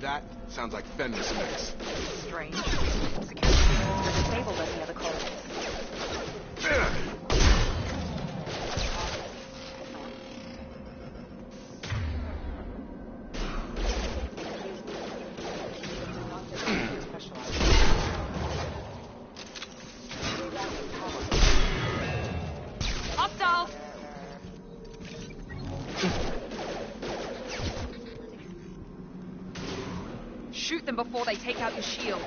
that? Sounds like Fenris mix. Strange. Security systems were disabled at the other colonies. Hostile! Shoot them before they take out your shield.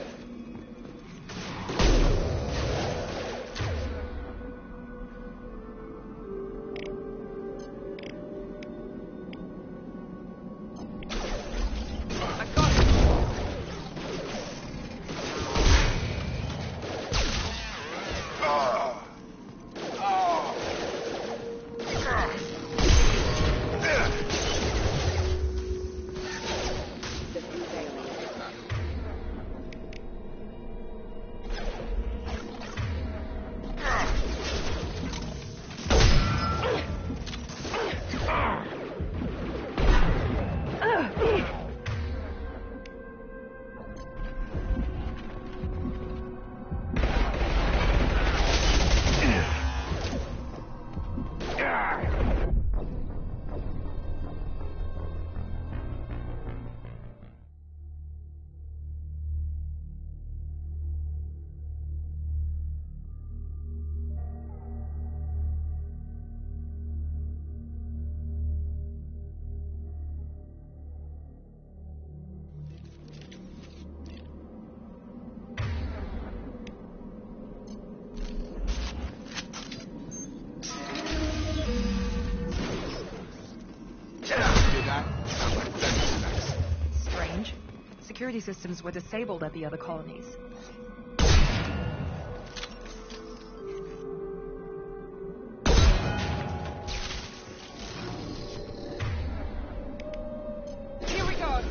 I got it. Strange. Security systems were disabled at the other colonies. Here we go.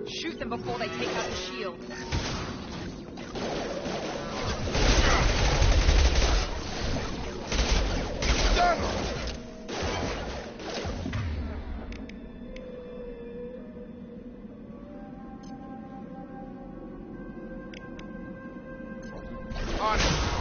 Shoot them before they take out the shield. On it.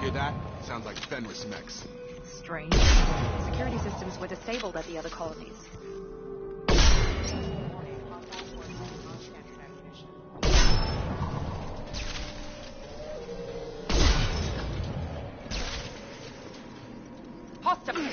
Hear that? Sounds like Fenris mix. Strange. Security systems were disabled at the other colonies. Hostile!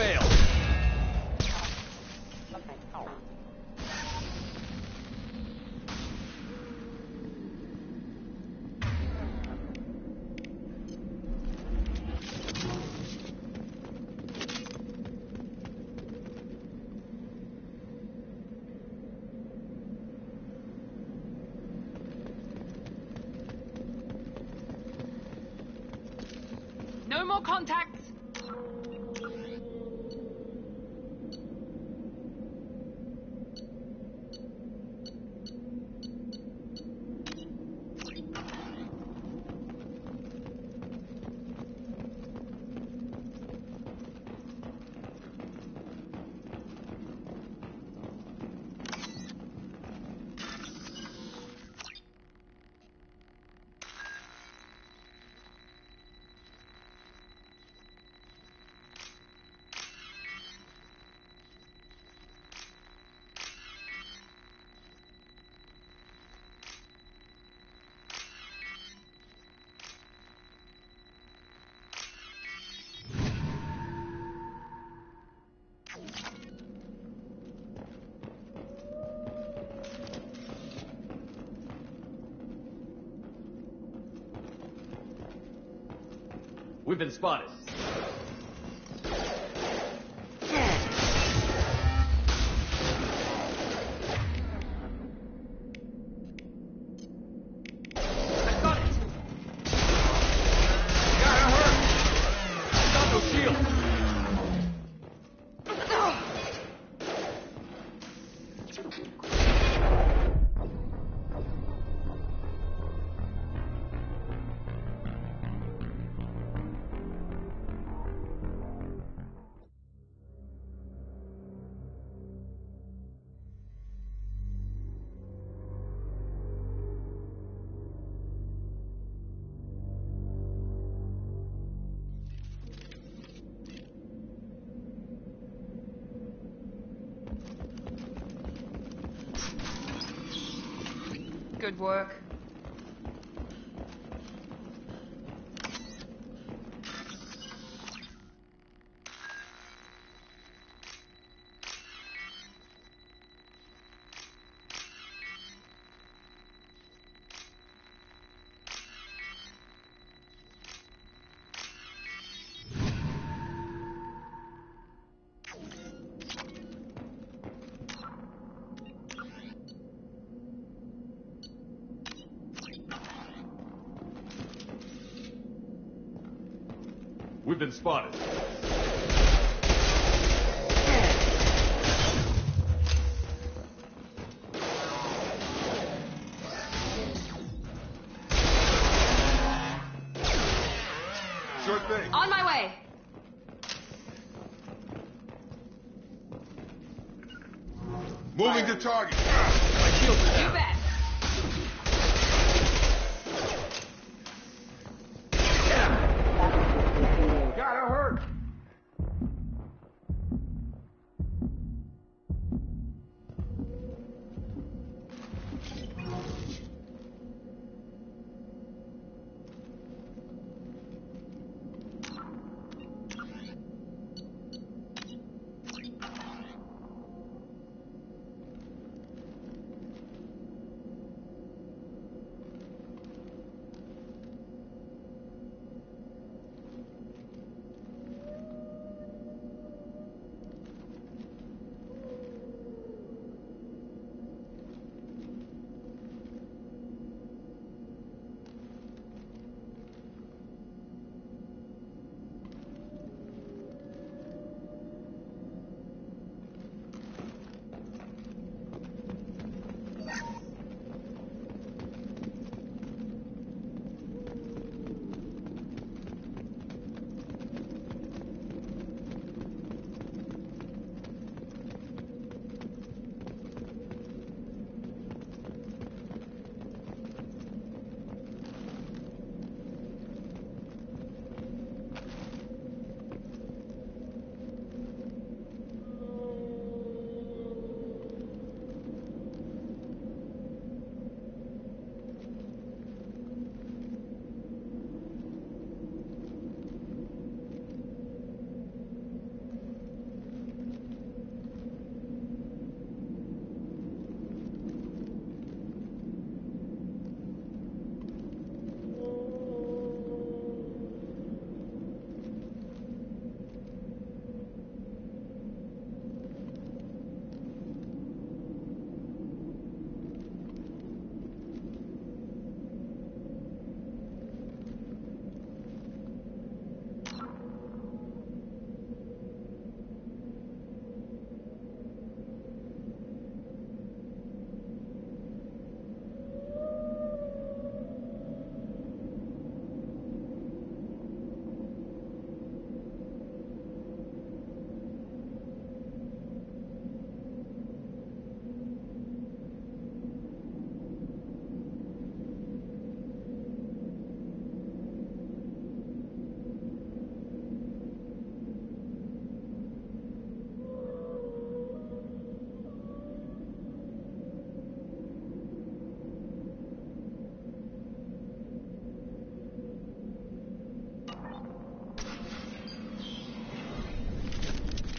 failed. No more contacts. We've been spotted. I've got it. Gotta hurt! Got no shield! Good work. We've been spotted. Sure thing. On my way. Moving to target. My shield's You down. bet. Gotta hurt.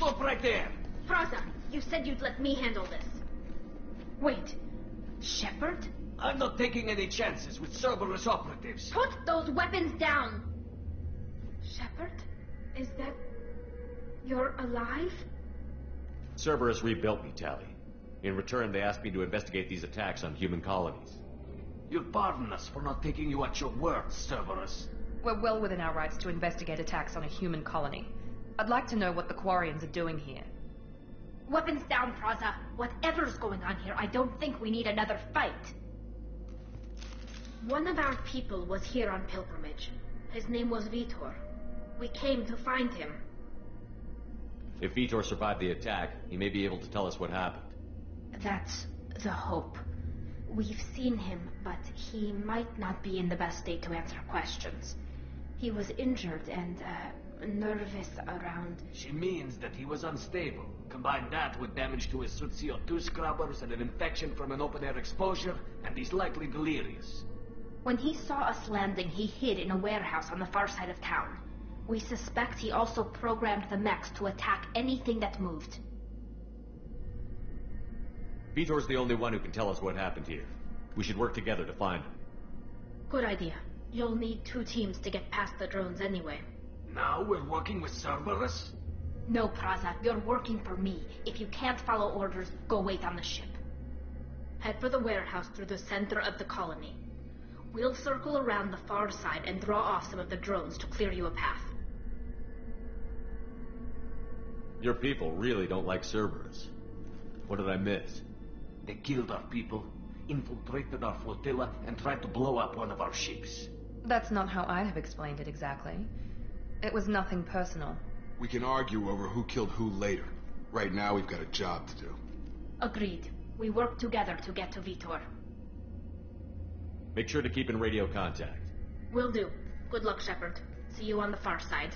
Stop right there! Fraza, you said you'd let me handle this. Wait, Shepard? I'm not taking any chances with Cerberus operatives. Put those weapons down! Shepard? Is that... You're alive? Cerberus rebuilt me, Tally. In return, they asked me to investigate these attacks on human colonies. You'll pardon us for not taking you at your word, Cerberus. We're well within our rights to investigate attacks on a human colony. I'd like to know what the Quarians are doing here. Weapons down, Fraza. Whatever's going on here, I don't think we need another fight. One of our people was here on pilgrimage. His name was Vitor. We came to find him. If Vitor survived the attack, he may be able to tell us what happened. That's the hope. We've seen him, but he might not be in the best state to answer questions. He was injured and, nervous around... She means that he was unstable. Combine that with damage to his suit CO2 scrubbers and an infection from an open-air exposure, and he's likely delirious. When he saw us landing, he hid in a warehouse on the far side of town. We suspect he also programmed the mechs to attack anything that moved. Vitor's the only one who can tell us what happened here. We should work together to find him. Good idea. You'll need 2 teams to get past the drones anyway. Now we're working with Cerberus? No, Praza, you're working for me. If you can't follow orders, go wait on the ship. Head for the warehouse through the center of the colony. We'll circle around the far side and draw off some of the drones to clear you a path. Your people really don't like Cerberus. What did I miss? They killed our people, infiltrated our flotilla, and tried to blow up one of our ships. That's not how I have explained it exactly. It was nothing personal. We can argue over who killed who later. Right now, we've got a job to do. Agreed. We work together to get to Vitor. Make sure to keep in radio contact. Will do. Good luck, Shepard. See you on the far side.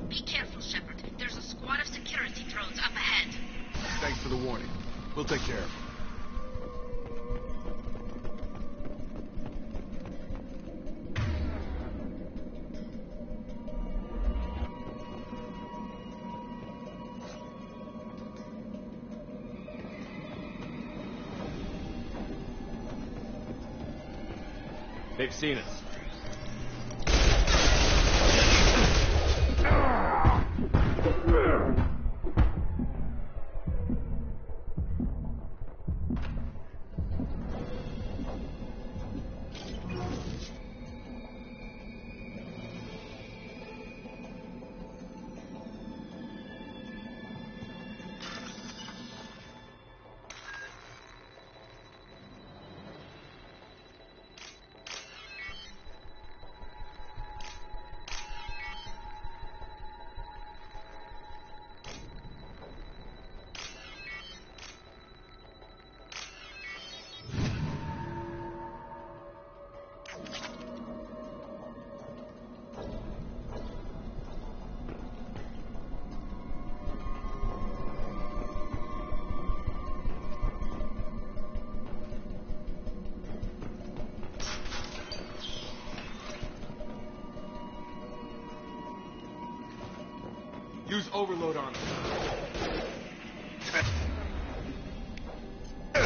Be careful, Shepard. There's a squad of security drones up ahead. Thanks for the warning. We'll take care of it. They've seen us. Use overload on them. There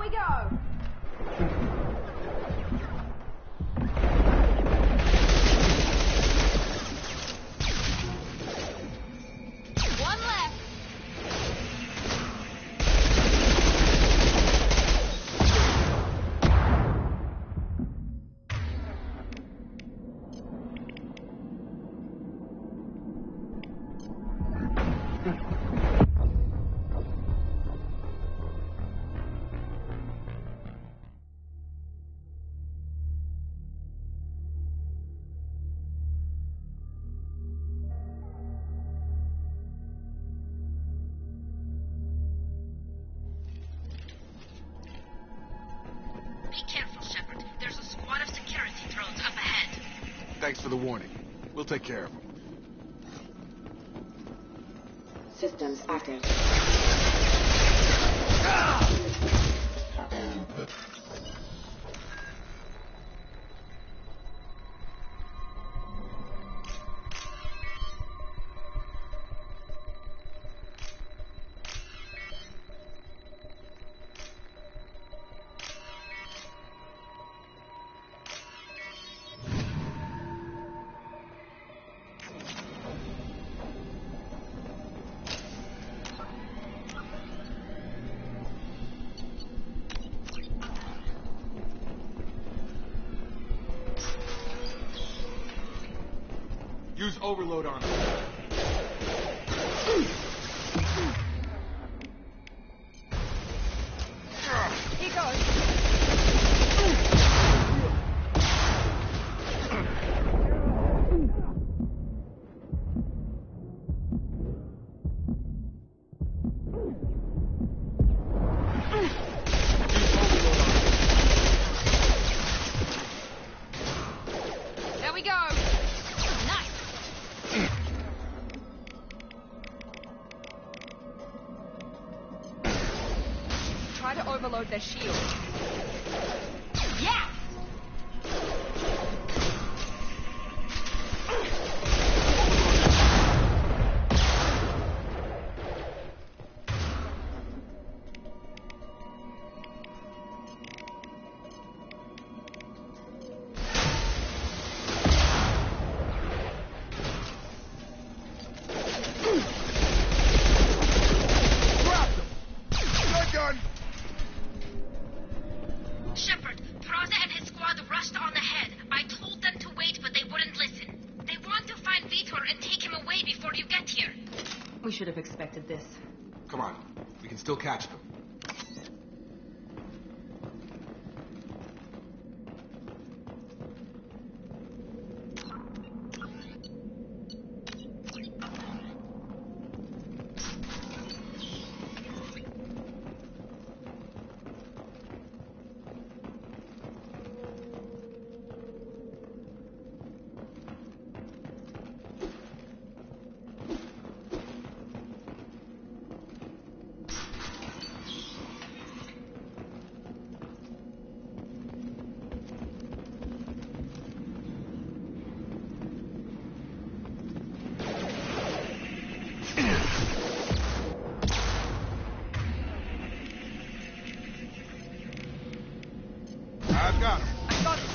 we go! One left. Thanks for the warning. We'll take care of him. Systems active. Use overload on him. Here goes. There we go. Nice. Try to overload their shield. Yes! Shepard, Praza and his squad rushed on ahead. I told them to wait, but they wouldn't listen. They want to find Vitor and take him away before you get here. We should have expected this. Come on. We can still catch them. I've got him. I got it.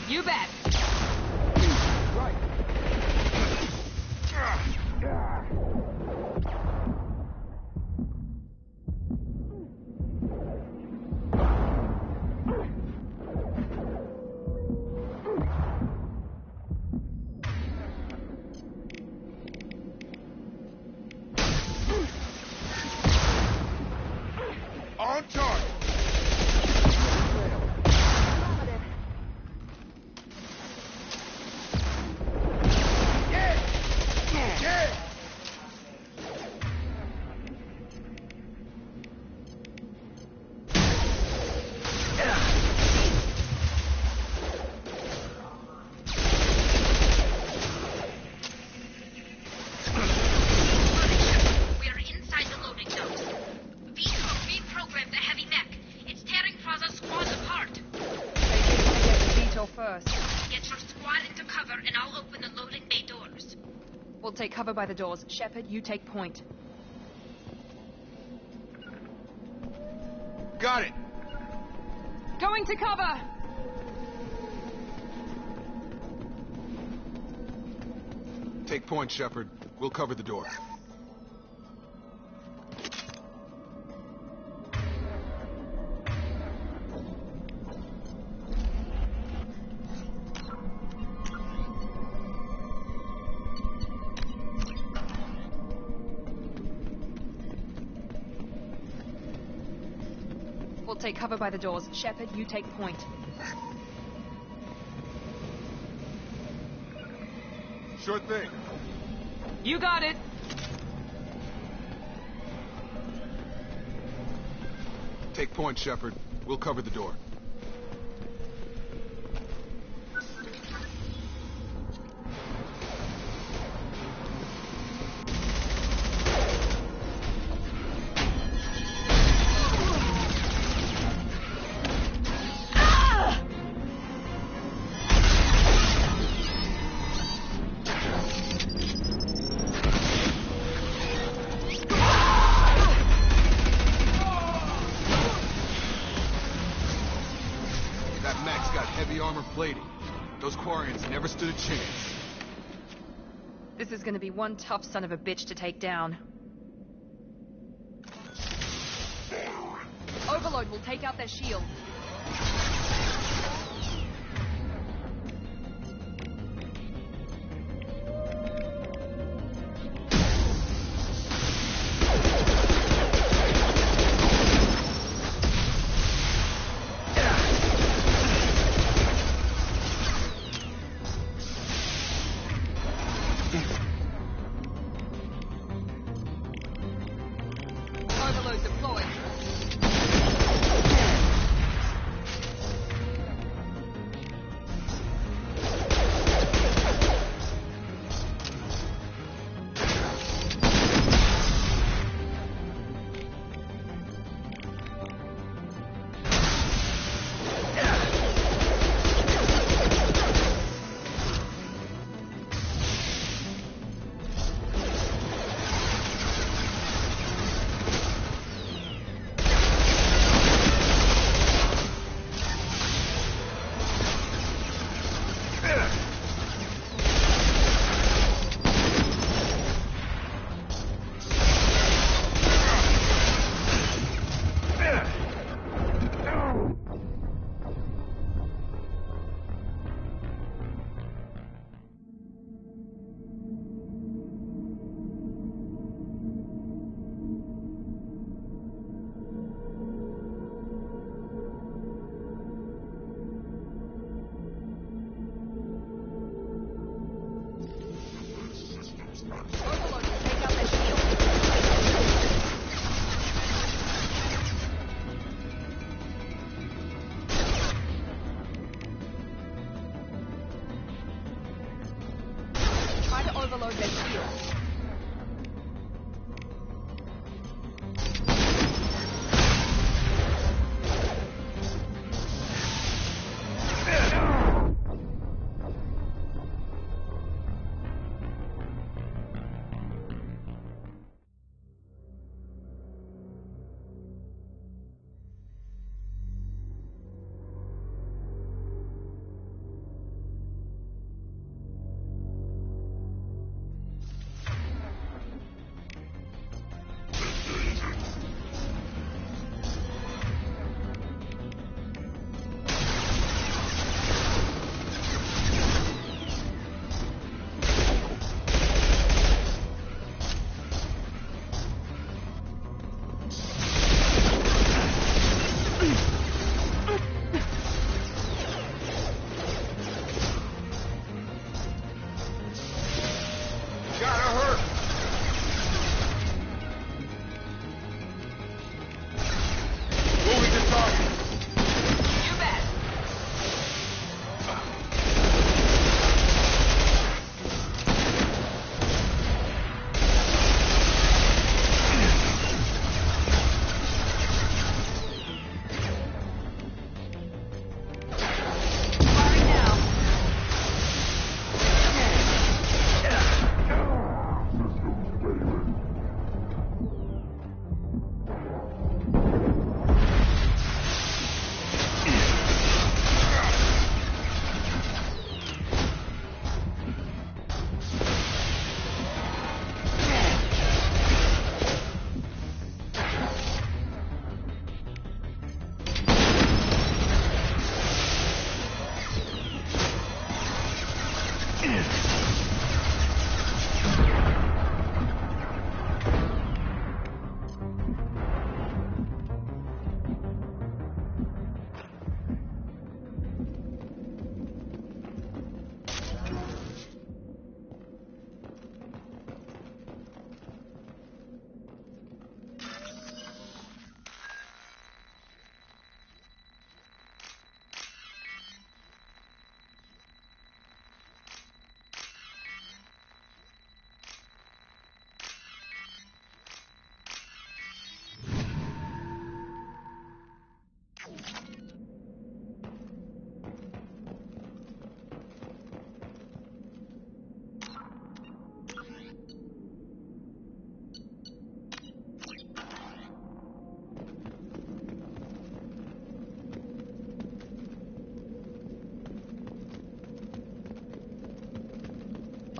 You bet. Right. On target. take cover by the doors. Shepard, you take point. Got it! Going to cover! Take point, Shepard. We'll cover the door. We'll take cover by the doors. Shepard, you take point. Sure thing. You got it! Take point, Shepard. We'll cover the door. Plating. Those Quarians never stood a chance. This is gonna be one tough son of a bitch to take down. Overload will take out their shield. Overload deployed.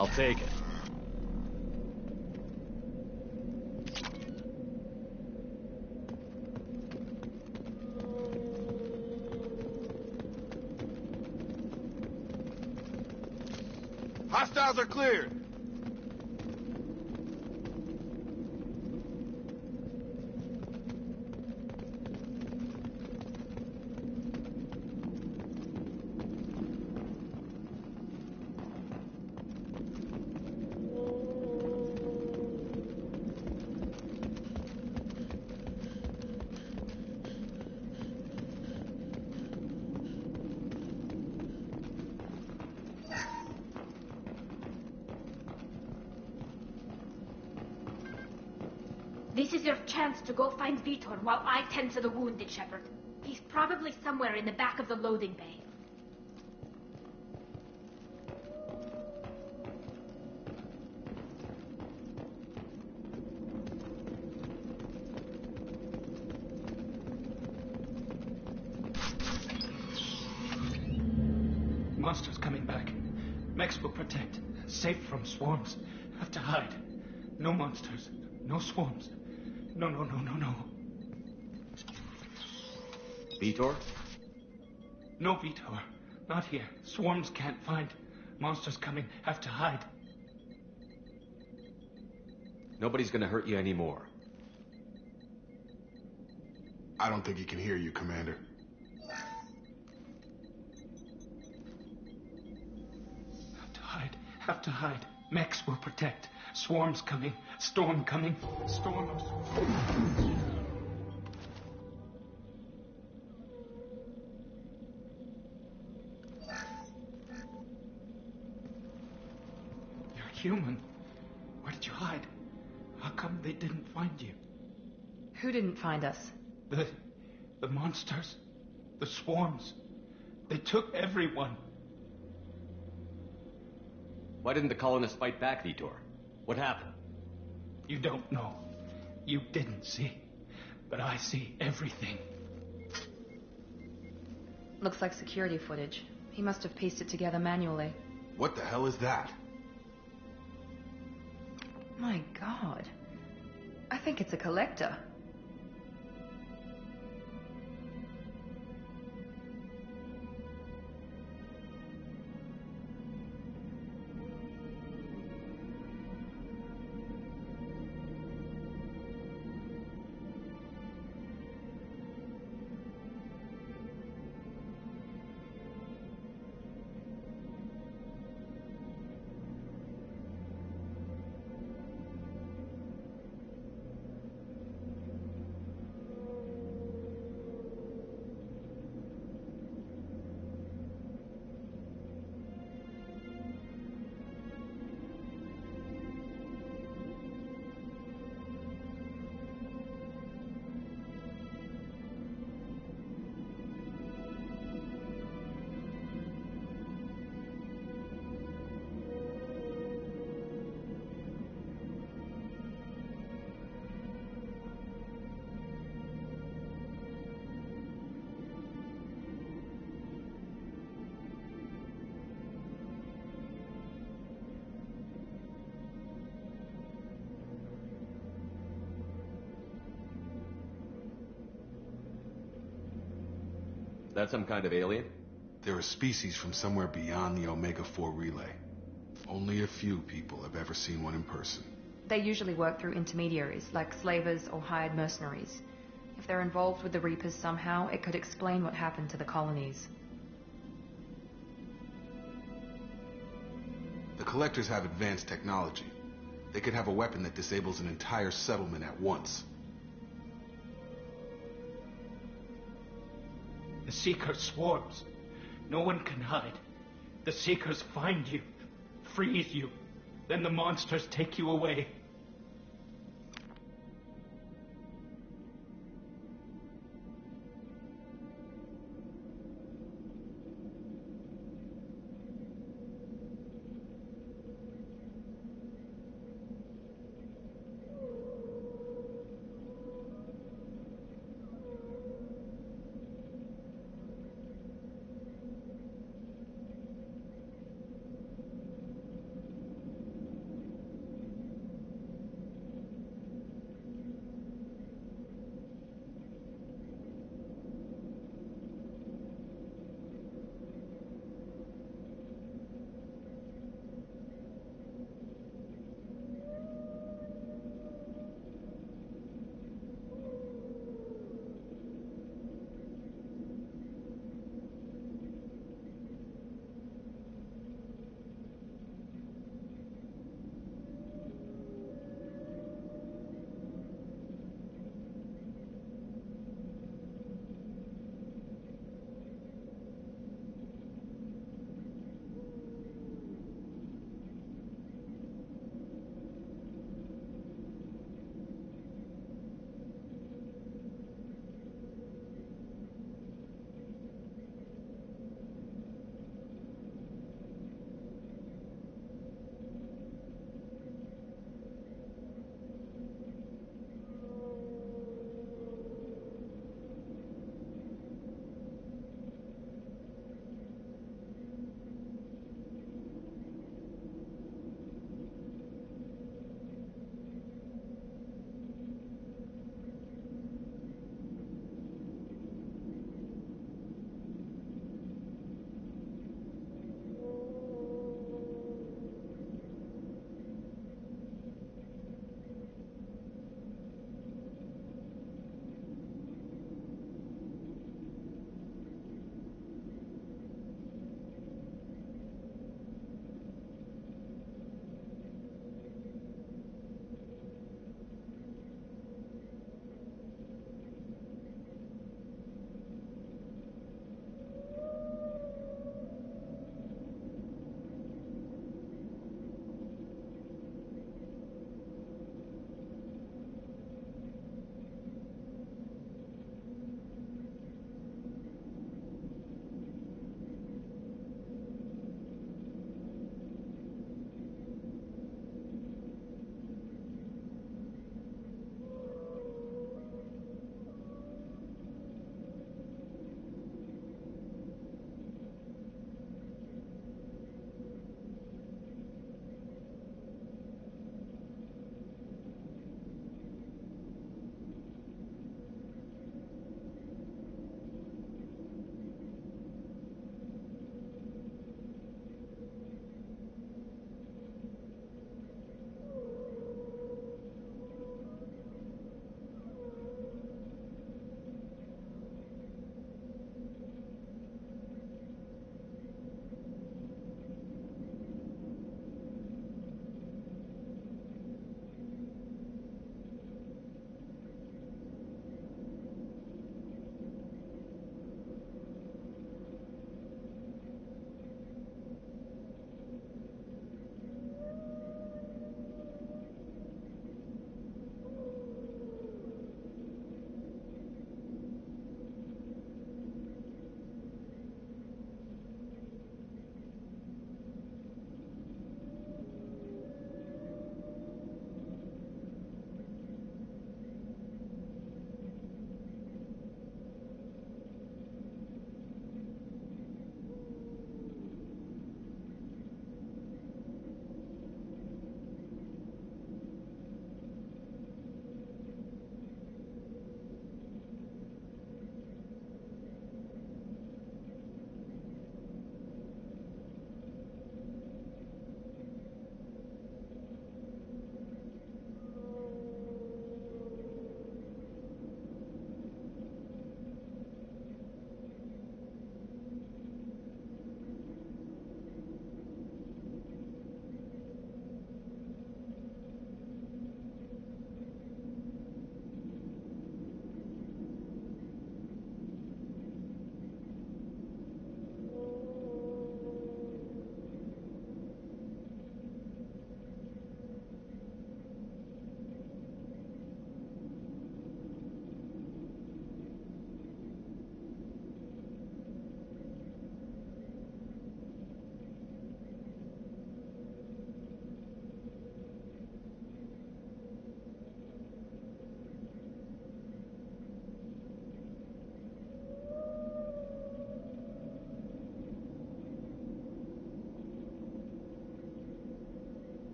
I'll take it. Hostiles are cleared. This is your chance to go find Vitor while I tend to the wounded, Shepard. He's probably somewhere in the back of the loading bay. Monsters coming back. Mex will protect. Safe from swarms. Have to hide. No monsters. No swarms. No. Vitor? No, Vitor. Not here. Swarms can't find. Monsters coming. Have to hide. Nobody's gonna hurt you anymore. I don't think he can hear you, Commander. Have to hide. Mex will protect. Swarms coming. Storm coming. Storm. You're human. Where did you hide? How come they didn't find you? Who didn't find us? The monsters. The swarms. They took everyone. Why didn't the colonists fight back, Vitor? What happened? You don't know. You didn't see. But I see everything. Looks like security footage. He must have pieced it together manually. What the hell is that? My God. I think it's a collector. That some kind of alien? They're a species from somewhere beyond the Omega-4 relay. Only a few people have ever seen one in person. They usually work through intermediaries, like slavers or hired mercenaries. If they're involved with the Reapers somehow, it could explain what happened to the colonies. The Collectors have advanced technology. They could have a weapon that disables an entire settlement at once. The Seeker swarms. No one can hide. The Seekers find you, freeze you. Then the monsters take you away.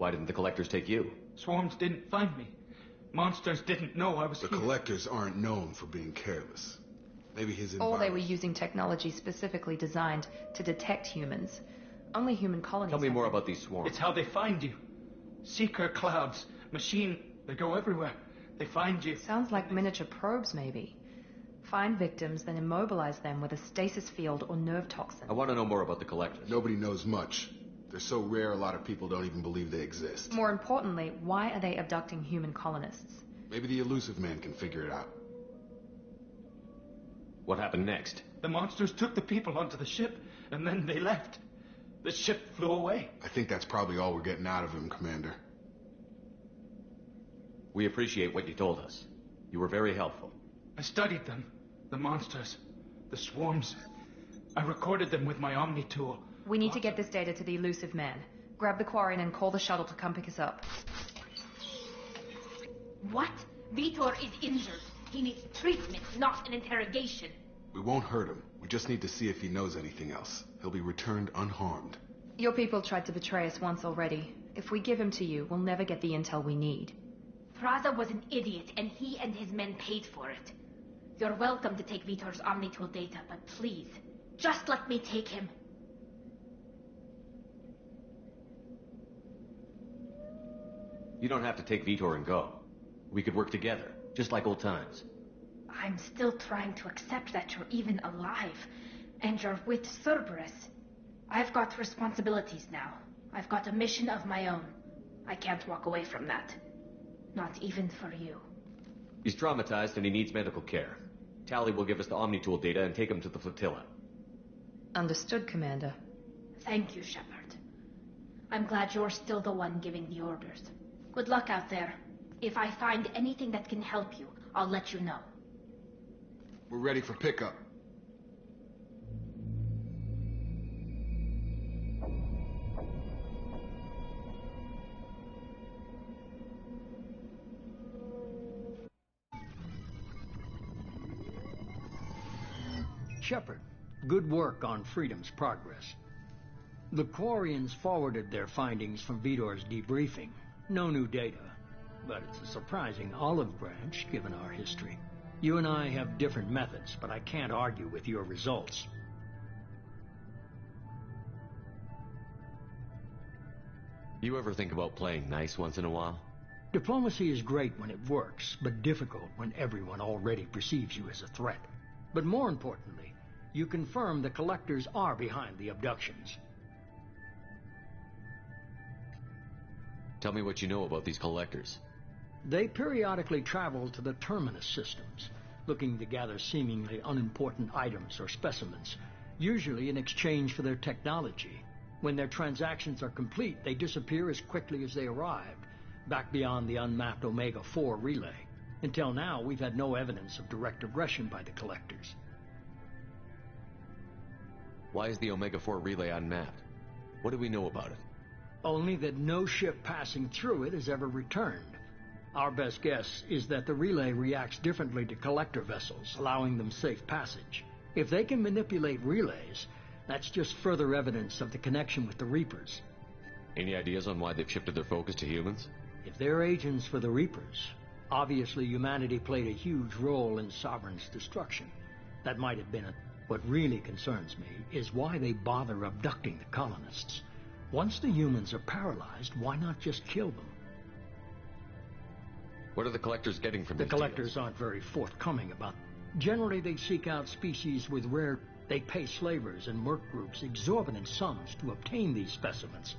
Why didn't the collectors take you? Swarms didn't find me. Monsters didn't know I was The here. collectors aren't known for being careless. Maybe his Or they were environment... using technology specifically designed to detect humans. Only human colonies... Tell me have more them. about these swarms. It's how they find you. Seeker clouds, machine, they go everywhere. They find you. Sounds like miniature probes, maybe. Find victims, then immobilize them with a stasis field or nerve toxin. I want to know more about the collectors. Nobody knows much. They're so rare, a lot of people don't even believe they exist. More importantly, why are they abducting human colonists? Maybe the elusive man can figure it out. What happened next? The monsters took the people onto the ship, and then they left. The ship flew away. I think that's probably all we're getting out of him, Commander. We appreciate what you told us. You were very helpful. I studied them. The monsters. The swarms. I recorded them with my Omni tool. We need to get this data to the elusive man. Grab the Quarian and call the shuttle to come pick us up. What? Vitor is injured. He needs treatment, not an interrogation. We won't hurt him. We just need to see if he knows anything else. He'll be returned unharmed. Your people tried to betray us once already. If we give him to you, we'll never get the intel we need. Praza was an idiot, and he and his men paid for it. You're welcome to take Vitor's Omnitool data, but please, just let me take him. You don't have to take Vitor and go. We could work together, just like old times. I'm still trying to accept that you're even alive, and you're with Cerberus. I've got responsibilities now. I've got a mission of my own. I can't walk away from that. Not even for you. He's traumatized and he needs medical care. Tally will give us the Omnitool data and take him to the flotilla. Understood, Commander. Thank you, Shepard. I'm glad you're still the one giving the orders. Good luck out there. If I find anything that can help you, I'll let you know. We're ready for pickup. Shepard, good work on Freedom's progress. The Quarians forwarded their findings from Vitor's debriefing. No new data, but it's a surprising olive branch given our history. You and I have different methods, but I can't argue with your results. You ever think about playing nice once in a while? Diplomacy is great when it works, but difficult when everyone already perceives you as a threat. But more importantly, you confirm the collectors are behind the abductions. Tell me what you know about these collectors. They periodically travel to the terminus systems, looking to gather seemingly unimportant items or specimens, usually in exchange for their technology. When their transactions are complete, they disappear as quickly as they arrived, back beyond the unmapped Omega-4 relay. Until now, we've had no evidence of direct aggression by the collectors. Why is the Omega-4 relay unmapped? What do we know about it? Only that no ship passing through it has ever returned. Our best guess is that the relay reacts differently to collector vessels, allowing them safe passage. If they can manipulate relays, that's just further evidence of the connection with the Reapers. Any ideas on why they've shifted their focus to humans? If they're agents for the Reapers, obviously humanity played a huge role in Sovereign's destruction. That might have been it. What really concerns me is why they bother abducting the colonists. Once the humans are paralyzed, why not just kill them? What are the collectors getting from The these collectors deals? aren't very forthcoming about them. Generally, they seek out species with rare... They pay slavers and merc groups exorbitant sums to obtain these specimens.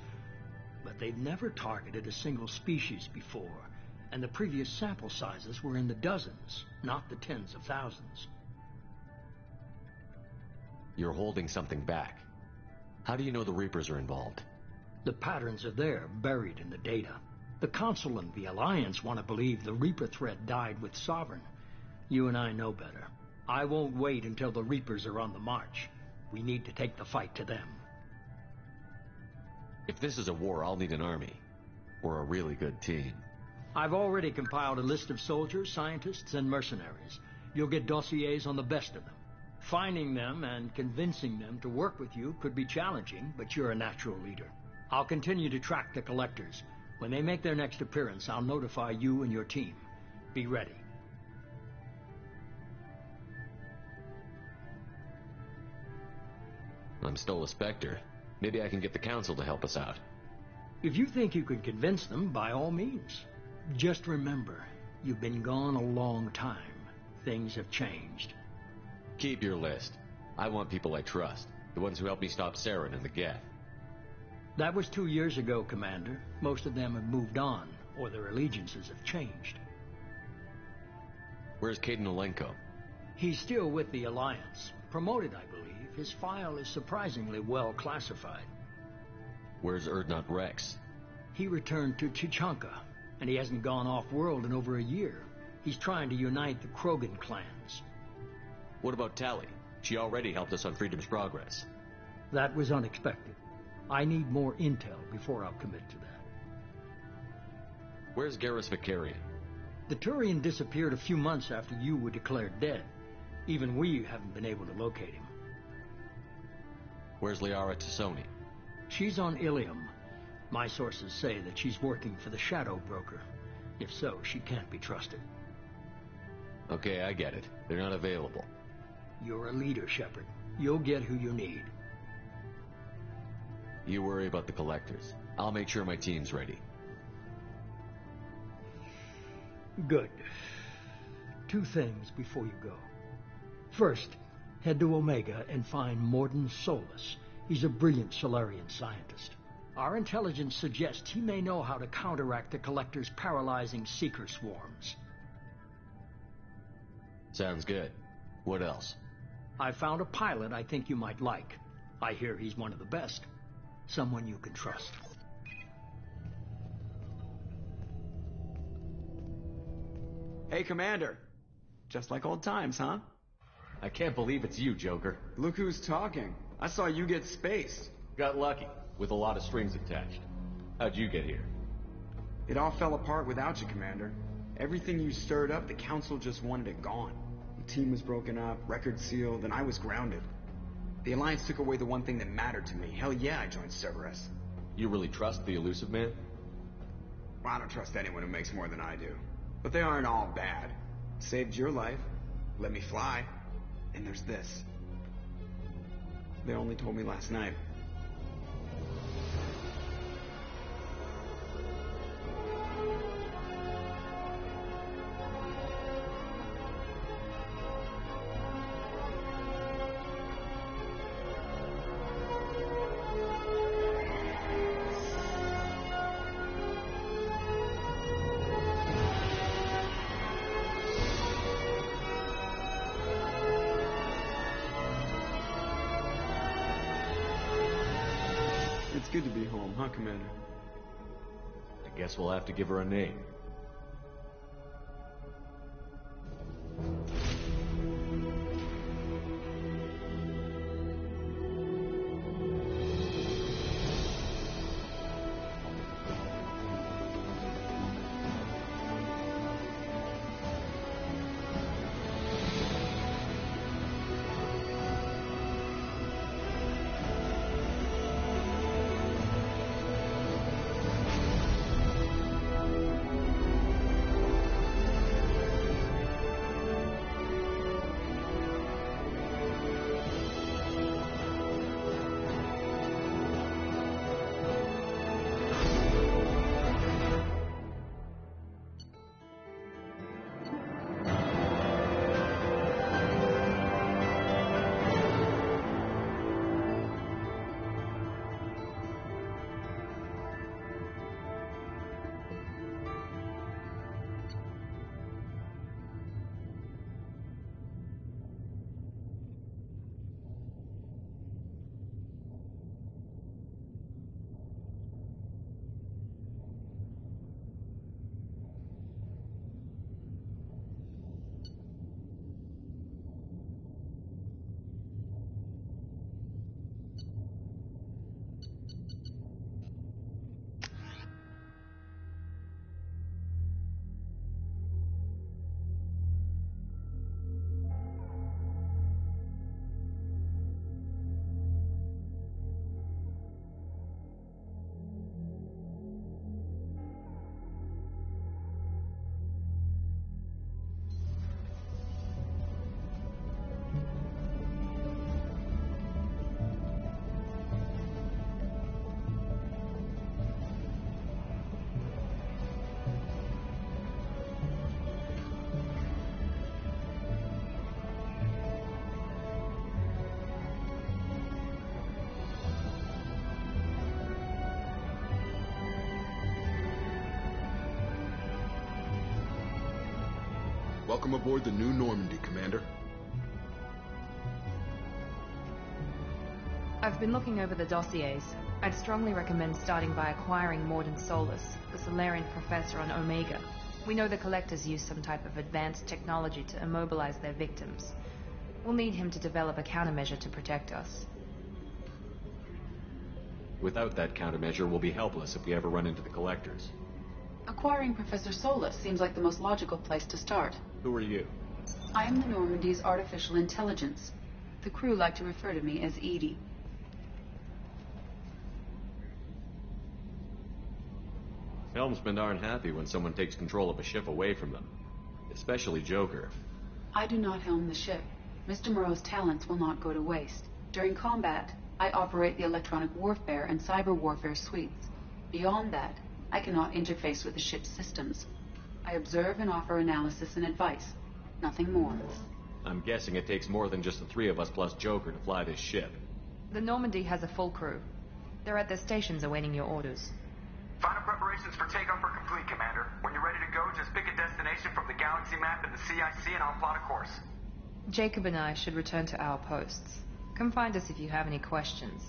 But they've never targeted a single species before, and the previous sample sizes were in the dozens, not the tens of thousands. You're holding something back. How do you know the Reapers are involved? The patterns are there, buried in the data. The Council and the Alliance want to believe the Reaper threat died with Sovereign. You and I know better. I won't wait until the Reapers are on the march. We need to take the fight to them. If this is a war, I'll need an army. Or a really good team. I've already compiled a list of soldiers, scientists, and mercenaries. You'll get dossiers on the best of them. Finding them and convincing them to work with you could be challenging, but you're a natural leader. I'll continue to track the collectors. When they make their next appearance, I'll notify you and your team. Be ready. I'm still a Spectre. Maybe I can get the Council to help us out. If you think you can convince them, by all means. Just remember, you've been gone a long time. Things have changed. Keep your list. I want people I trust. The ones who helped me stop Saren and the Geth. That was 2 years ago, Commander. Most of them have moved on, or their allegiances have changed. Where's Caden Olenko? He's still with the Alliance. Promoted, I believe. His file is surprisingly well classified. Where's Erdnot Rex? He returned to Chichanka, and he hasn't gone off-world in over a year. He's trying to unite the Krogan clans. What about Tali? She already helped us on Freedom's Progress. That was unexpected. I need more intel before I'll commit to that. Where's Garrus Vicarian? The Turian disappeared a few months after you were declared dead. Even we haven't been able to locate him. Where's Liara Tassoni? She's on Ilium. My sources say that she's working for the Shadow Broker. If so, she can't be trusted. Okay, I get it. They're not available. You're a leader, Shepard. You'll get who you need. You worry about the Collectors. I'll make sure my team's ready. Good. 2 things before you go. First, head to Omega and find Mordin Solus. He's a brilliant Solarian scientist. Our intelligence suggests he may know how to counteract the Collector's paralyzing Seeker swarms. Sounds good. What else? I found a pilot I think you might like. I hear he's one of the best. Someone you can trust. Hey, Commander. Just like old times, huh? I can't believe it's you, Joker. Look who's talking. I saw you get spaced. Got lucky, with a lot of strings attached. How'd you get here? It all fell apart without you, Commander. Everything you stirred up, the Council just wanted it gone. The team was broken up, record sealed, and I was grounded. The Alliance took away the one thing that mattered to me. Hell yeah, I joined Cerberus. You really trust the Elusive Man? Well, I don't trust anyone who makes more than I do. But they aren't all bad. Saved your life, let me fly, and there's this. They only told me last night. It's good to be home, huh, Commander? I guess we'll have to give her a name. Welcome aboard the new Normandy, Commander. I've been looking over the dossiers. I'd strongly recommend starting by acquiring Morden Solus, the Solarian professor on Omega. We know the Collectors use some type of advanced technology to immobilize their victims. We'll need him to develop a countermeasure to protect us. Without that countermeasure, we'll be helpless if we ever run into the Collectors. Acquiring Professor Solus seems like the most logical place to start. Who are you? I am the Normandy's artificial intelligence. The crew like to refer to me as Edie. Helmsmen aren't happy when someone takes control of a ship away from them. Especially Joker. I do not helm the ship. Mr. Moreau's talents will not go to waste. During combat, I operate the electronic warfare and cyber warfare suites. Beyond that, I cannot interface with the ship's systems. I observe and offer analysis and advice. Nothing more. I'm guessing it takes more than just the three of us plus Joker to fly this ship. The Normandy has a full crew. They're at their stations awaiting your orders. Final preparations for takeoff are complete, Commander. When you're ready to go, just pick a destination from the galaxy map and the CIC and I'll plot a course. Jacob and I should return to our posts. Come find us if you have any questions.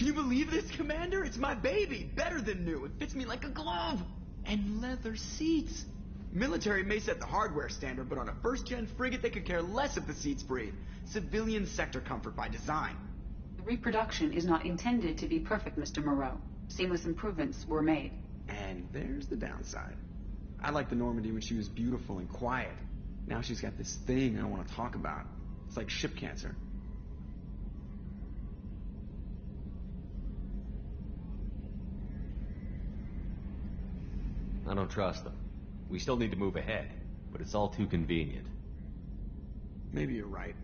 Can you believe this, Commander? It's my baby. Better than new. It fits me like a glove. And leather seats. Military may set the hardware standard, but on a first-gen frigate, they could care less if the seats breathe. Civilian sector comfort by design. The reproduction is not intended to be perfect, Mr. Moreau. Seamless improvements were made. And there's the downside. I liked the Normandy when she was beautiful and quiet. Now she's got this thing I want to talk about. It's like ship cancer. I don't trust them. We still need to move ahead, but it's all too convenient. Maybe you're right.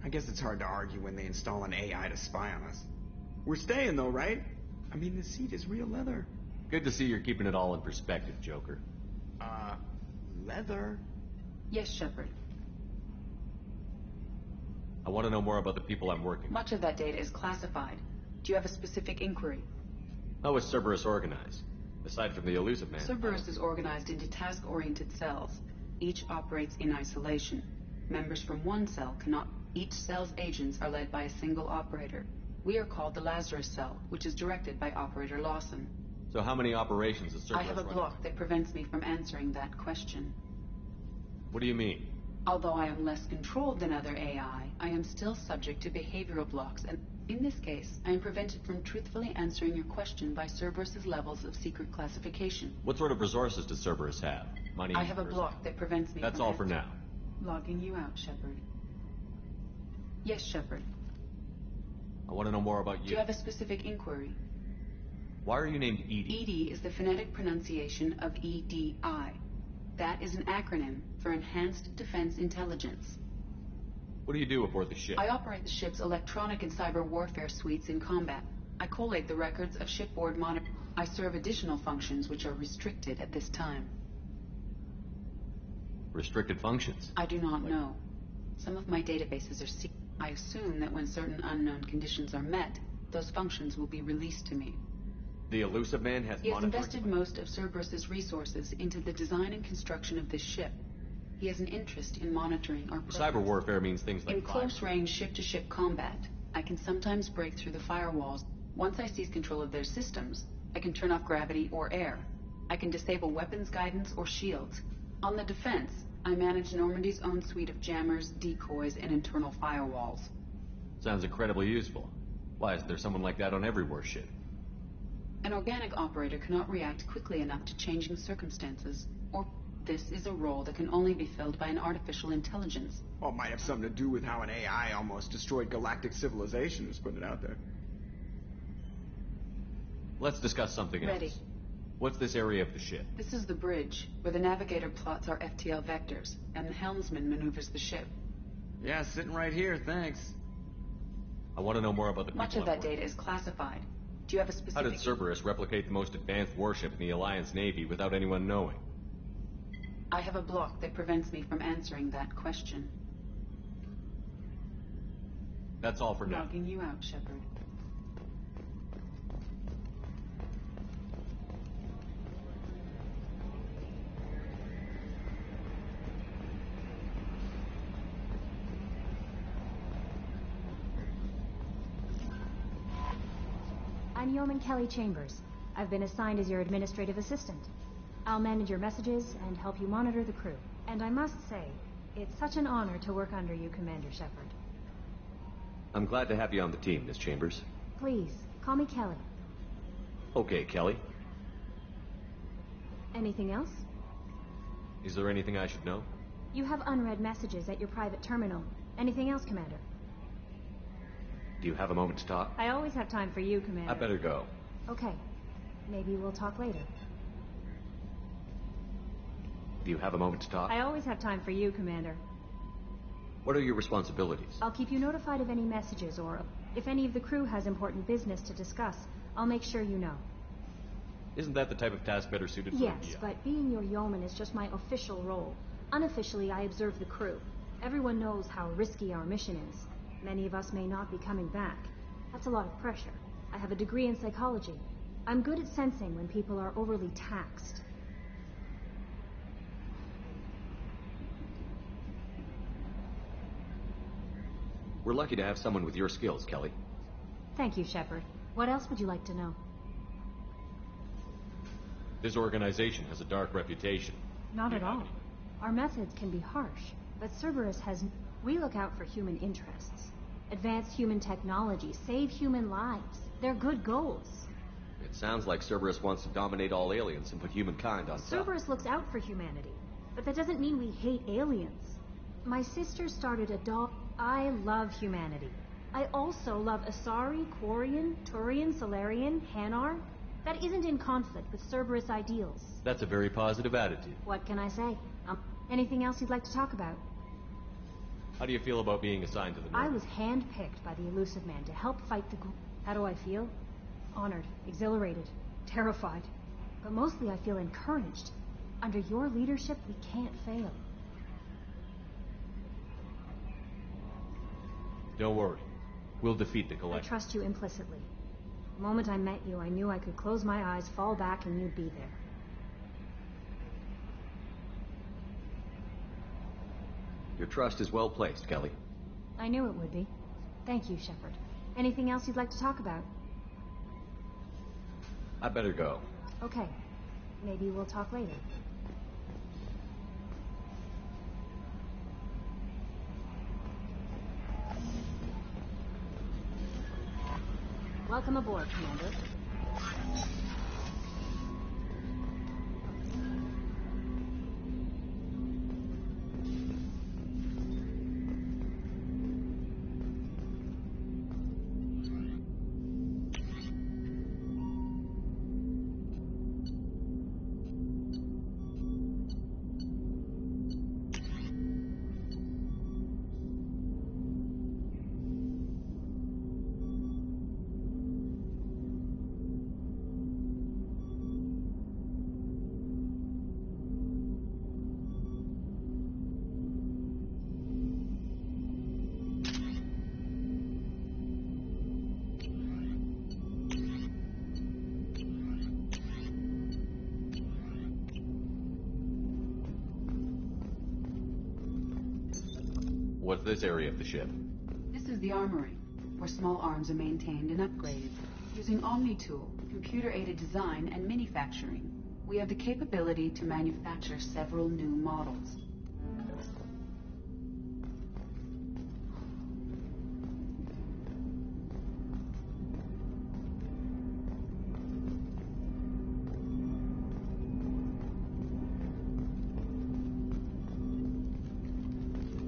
I guess it's hard to argue when they install an AI to spy on us. We're staying though, right? I mean, the seat is real leather. Good to see you're keeping it all in perspective, Joker. Leather? Yes, Shepard. I want to know more about the people I'm working with. Much of that data is classified. Do you have a specific inquiry? How is Cerberus organized? Aside from the elusive man. Cerberus is organized into task-oriented cells. Each operates in isolation. Members from one cell cannot... Each cell's agents are led by a single operator. We are called the Lazarus Cell, which is directed by Operator Lawson. So how many operations is Cerberus I have a block that prevents me from answering that question. What do you mean? Although I am less controlled than other AI, I am still subject to behavioral blocks, and in this case, I am prevented from truthfully answering your question by Cerberus's levels of secret classification. What sort of resources does Cerberus have? Money? I have a block that prevents me That's from all for now. Logging you out, Shepard. Yes, Shepard. I want to know more about Do you. you have a specific inquiry? Why are you named Edie? EDI is the phonetic pronunciation of EDI. That is an acronym for Enhanced Defense Intelligence. What do you do aboard the ship? I operate the ship's electronic and cyber warfare suites in combat. I collate the records of shipboard monitor. I serve additional functions which are restricted at this time. Restricted functions? I do not know. Some of my databases are secret. I assume that when certain unknown conditions are met, those functions will be released to me. The elusive man has He has invested most of Cerberus's resources into the design and construction of this ship. He has an interest in monitoring our progress. Cyber warfare means things like in close-range ship-to-ship combat, I can sometimes break through the firewalls. Once I seize control of their systems, I can turn off gravity or air. I can disable weapons guidance or shields. On the defense, I manage Normandy's own suite of jammers, decoys, and internal firewalls. Sounds incredibly useful. Why isn't there someone like that on every warship? An organic operator cannot react quickly enough to changing circumstances, or this is a role that can only be filled by an artificial intelligence. Well, it might have something to do with how an AI almost destroyed galactic civilization, just putting it out there. Let's discuss something else. Ready. What's this area of the ship? This is the bridge, where the navigator plots our FTL vectors, and the helmsman maneuvers the ship. Yeah, sitting right here, thanks. I want to know more about the people. Much of that data is classified. Do you have a specific... How did Cerberus replicate the most advanced warship in the Alliance Navy without anyone knowing? I have a block that prevents me from answering that question. That's all for now. Logging you out, Shepard. I'm Yeoman Kelly Chambers. I've been assigned as your administrative assistant. I'll manage your messages and help you monitor the crew. And I must say, it's such an honor to work under you, Commander Shepard. I'm glad to have you on the team, Miss Chambers. Please, call me Kelly. Okay, Kelly. Anything else? Is there anything I should know? You have unread messages at your private terminal. Anything else, Commander? Do you have a moment to talk? I always have time for you, Commander. I better go. Okay. Maybe we'll talk later. Do you have a moment to talk? I always have time for you, Commander. What are your responsibilities? I'll keep you notified of any messages, or if any of the crew has important business to discuss, I'll make sure you know. Isn't that the type of task better suited for Yes, but being your yeoman is just my official role. Unofficially, I observe the crew. Everyone knows how risky our mission is. Many of us may not be coming back. That's a lot of pressure. I have a degree in psychology. I'm good at sensing when people are overly taxed. We're lucky to have someone with your skills, Kelly. Thank you, Shepard. What else would you like to know? This organization has a dark reputation. Not at all. Our methods can be harsh, but Cerberus has... We look out for human interests. Advance human technology, save human lives. They're good goals. It sounds like Cerberus wants to dominate all aliens and put humankind on top. Cerberus looks out for humanity, but that doesn't mean we hate aliens. My sister started a dog... I love humanity. I also love Asari, Quarian, Turian, Solarian, Hanar. That isn't in conflict with Cerberus ideals. That's a very positive attitude. What can I say? Anything else you'd like to talk about? How do you feel about being assigned to the North? I was handpicked by the Elusive Man to help fight the group. How do I feel? Honored, exhilarated, terrified. But mostly I feel encouraged. Under your leadership, we can't fail. Don't worry. We'll defeat the I Collector. trust you implicitly. The moment I met you, I knew I could close my eyes, fall back, and you'd be there. Your trust is well placed, Kelly. I knew it would be. Thank you, Shepard. Anything else you'd like to talk about? I better go. Okay. Maybe we'll talk later. Welcome aboard, Commander. What's this area of the ship? This is the armory, where small arms are maintained and upgraded. Using Omni-Tool, computer-aided design, and manufacturing, we have the capability to manufacture several new models.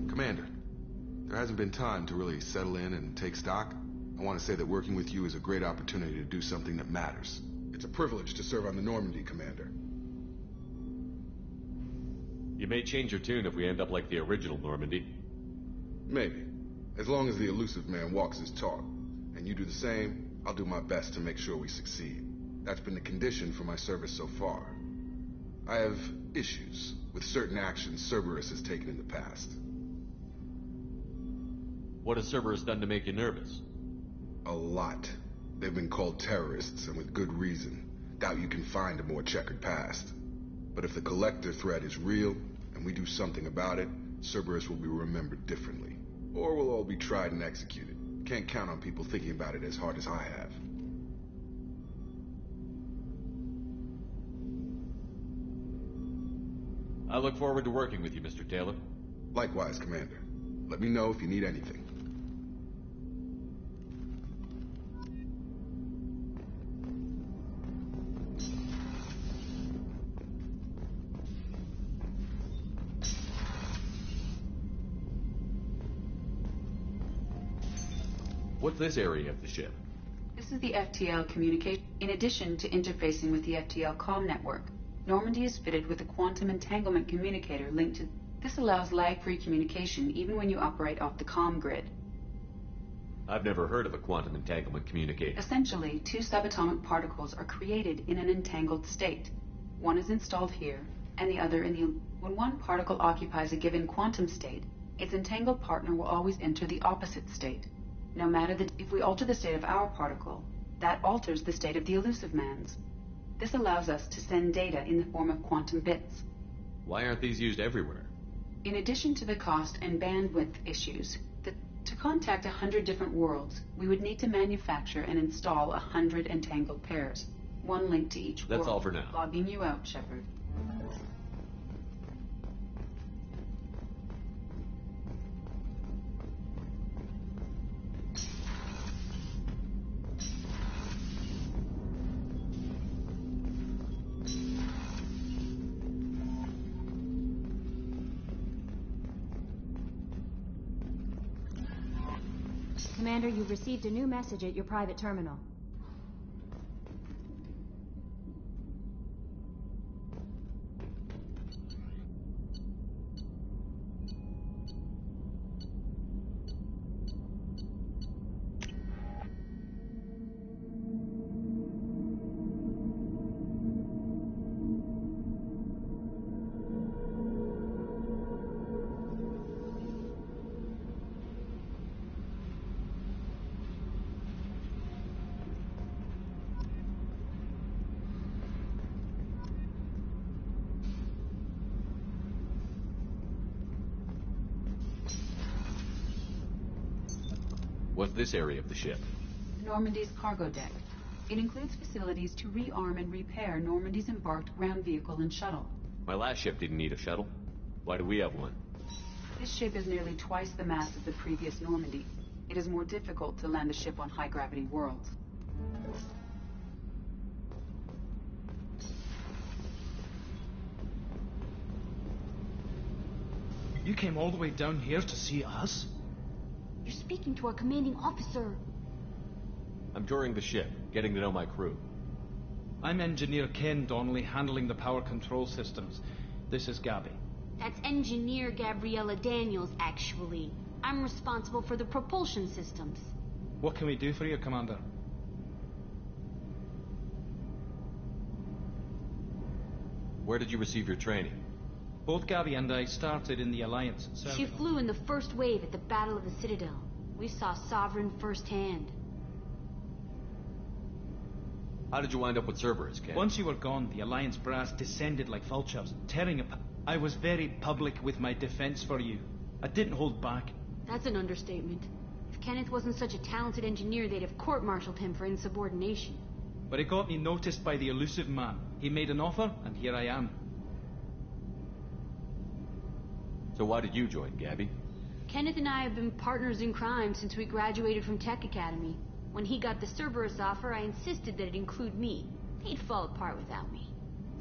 Commander, there hasn't been time to really settle in and take stock. I want to say that working with you is a great opportunity to do something that matters. It's a privilege to serve on the Normandy, Commander. You may change your tune if we end up like the original Normandy. Maybe. As long as the Elusive Man walks his talk, and you do the same, I'll do my best to make sure we succeed. That's been the condition for my service so far. I have issues with certain actions Cerberus has taken in the past. What has Cerberus done to make you nervous? A lot. They've been called terrorists, and with good reason. Doubt you can find a more checkered past. But if the Collector threat is real, and we do something about it, Cerberus will be remembered differently. Or we'll all be tried and executed. Can't count on people thinking about it as hard as I have. I look forward to working with you, Mr. Taylor. Likewise, Commander. Let me know if you need anything. What's this area of the ship? This is the FTL communication. In addition to interfacing with the FTL comm network, Normandy is fitted with a quantum entanglement communicator linked to... This allows lag-free communication even when you operate off the comm grid. I've never heard of a quantum entanglement communicator. Essentially, two subatomic particles are created in an entangled state. One is installed here, and the other in the... When one particle occupies a given quantum state, its entangled partner will always enter the opposite state. No matter if we alter the state of our particle, that alters the state of the Elusive Man's. This allows us to send data in the form of quantum bits. Why aren't these used everywhere? In addition to the cost and bandwidth issues, the To contact 100 different worlds, we would need to manufacture and install 100 entangled pairs. One link to each world. That's all for now. Logging you out, Shepard. Commander, you've received a new message at your private terminal. What's this area of the ship? Normandy's cargo deck. It includes facilities to rearm and repair Normandy's embarked ground vehicle and shuttle. My last ship didn't need a shuttle. Why do we have one? This ship is nearly twice the mass of the previous Normandy. It is more difficult to land a ship on high-gravity worlds. You came all the way down here to see us? You're speaking to our commanding officer. I'm touring the ship, getting to know my crew. I'm Engineer Ken Donnelly, handling the power control systems. This is Gabby. That's Engineer Gabriella Daniels, actually. I'm responsible for the propulsion systems. What can we do for you, Commander? Where did you receive your training? Both Gabby and I started in the Alliance. She flew in the first wave at the Battle of the Citadel. We saw Sovereign firsthand. How did you wind up with Cerberus, Ken? Once you were gone, the Alliance brass descended like vultures, tearing apart. I was very public with my defense for you. I didn't hold back. That's an understatement. If Kenneth wasn't such a talented engineer, they'd have court-martialed him for insubordination. But it got me noticed by the elusive man. He made an offer, and here I am. So why did you join, Gabby? Kenneth and I have been partners in crime since we graduated from Tech Academy. When he got the Cerberus offer, I insisted that it include me. He'd fall apart without me.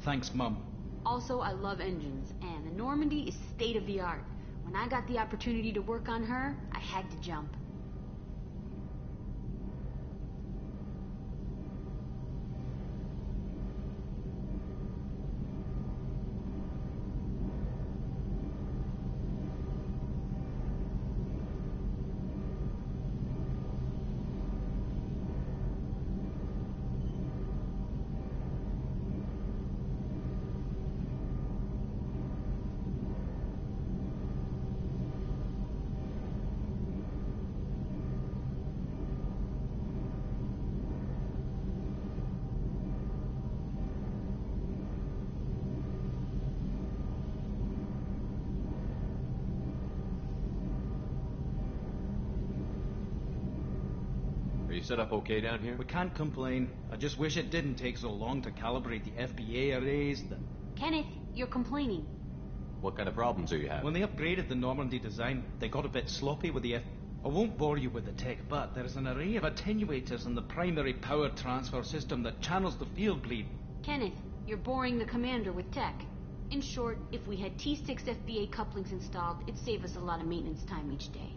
Thanks, Mum. Also, I love engines, and the Normandy is state-of-the-art. When I got the opportunity to work on her, I had to jump. Are you set up okay down here? We can't complain. I just wish it didn't take so long to calibrate the FBA arrays. Kenneth, you're complaining. What kind of problems are you having? When they upgraded the Normandy design, they got a bit sloppy with the I won't bore you with the tech, but there is an array of attenuators in the primary power transfer system that channels the field bleed. Kenneth, you're boring the commander with tech. In short, if we had T6 FBA couplings installed, it'd save us a lot of maintenance time each day.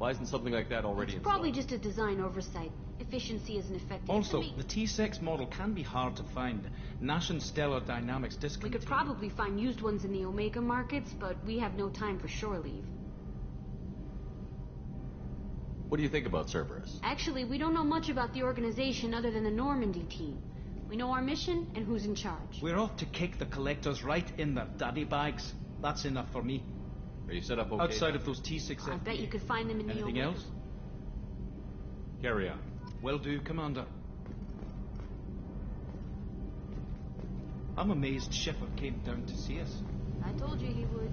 Why isn't something like that already installed? Probably just a design oversight. Efficiency isn't effective. Also, the T6 model can be hard to find. Nash and Stellar Dynamics We discontinued. could probably find used ones in the Omega markets, but we have no time for shore leave. What do you think about Cerberus? Actually, we don't know much about the organization other than the Normandy team. We know our mission and who's in charge. We're off to kick the collectors right in their daddy bags. That's enough for me. Are you set up okay? Outside of those T6 I bet you could find them in the Anything Omega. else? Carry on. Will do, Commander. I'm amazed Schiffer came down to see us. I told you he would.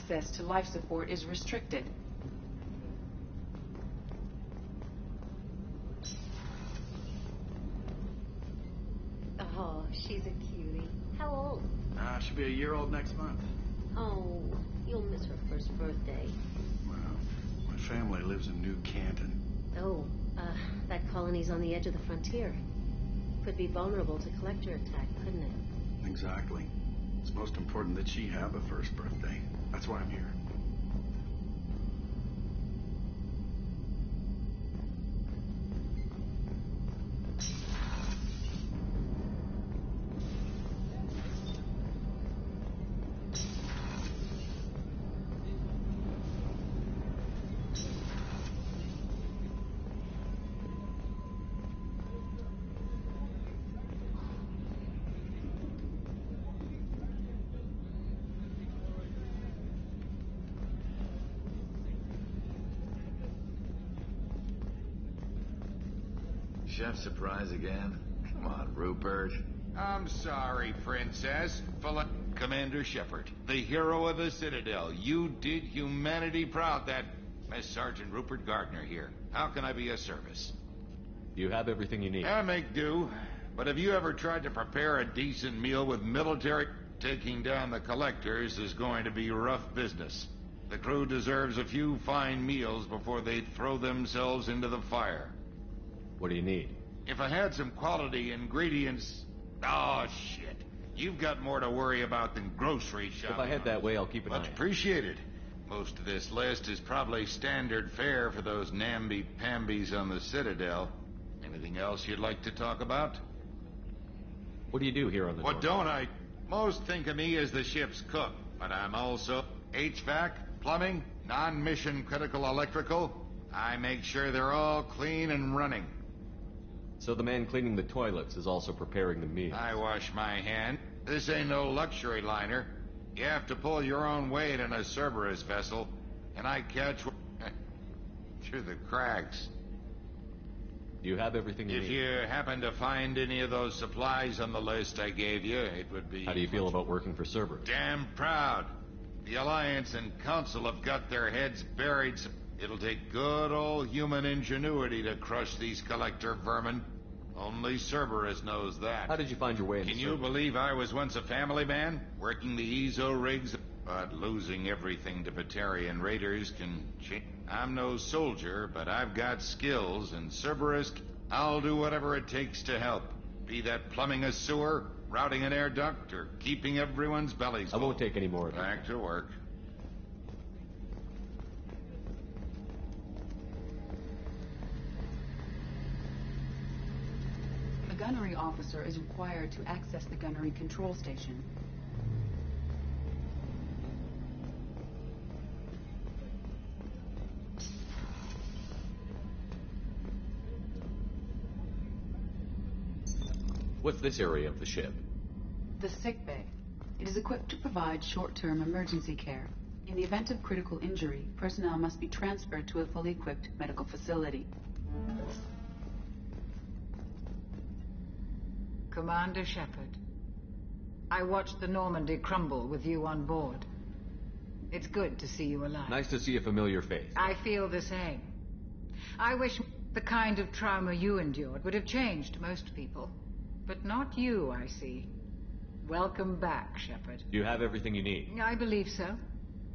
access to life support is restricted. Oh, she's a cutie. How old? She'll be a year old next month. Oh, you'll miss her first birthday. Well, my family lives in New Canton. Oh, that colony's on the edge of the frontier. Could be vulnerable to collector attack, couldn't it? Exactly. It's most important that she have a first birthday. That's why I'm here. Chef surprise again? Come on, Rupert. I'm sorry, Princess. Commander Shepard, the hero of the Citadel. You did humanity proud. That Sergeant Rupert Gardner here. How can I be of service? You have everything you need. I make do. But have you ever tried to prepare a decent meal with military? Taking down the collectors is going to be rough business. The crew deserves a few fine meals before they throw themselves into the fire. What do you need? If I had some quality ingredients... Oh, shit. You've got more to worry about than grocery shopping. If I head that way, I'll keep an eye on it. Much appreciated. Most of this list is probably standard fare for those namby-pambies on the Citadel. Anything else you'd like to talk about? What do you do here on the What don't I? Most think of me as the ship's cook, but I'm also HVAC, plumbing, non-mission critical electrical. I make sure they're all clean and running. So the man cleaning the toilets is also preparing the meals. I wash my hand. This ain't no luxury liner. You have to pull your own weight in a Cerberus vessel, and I catch through the cracks. Do you have everything you need? If you happen to find any of those supplies on the list I gave you, it would be... How do you feel about working for Cerberus? Damn proud. The Alliance and Council have got their heads buried. It'll take good old human ingenuity to crush these collector vermin. Only Cerberus knows that. How did you find your way into Can you Cerberus? believe I was once a family man, working the EZO rigs, but losing everything to Batarian raiders can change? I'm no soldier, but I've got skills, and Cerberus, I'll do whatever it takes to help. Be that plumbing a sewer, routing an air duct, or keeping everyone's bellies full. I won't take any more of it. Back to work. The gunnery officer is required to access the gunnery control station. What's this area of the ship? The sick bay. It is equipped to provide short-term emergency care. In the event of critical injury, personnel must be transferred to a fully equipped medical facility. Commander Shepard, I watched the Normandy crumble with you on board. It's good to see you alive. Nice to see a familiar face. I feel the same. I wish the kind of trauma you endured would have changed most people. But not you, I see. Welcome back, Shepard. Do you have everything you need? I believe so.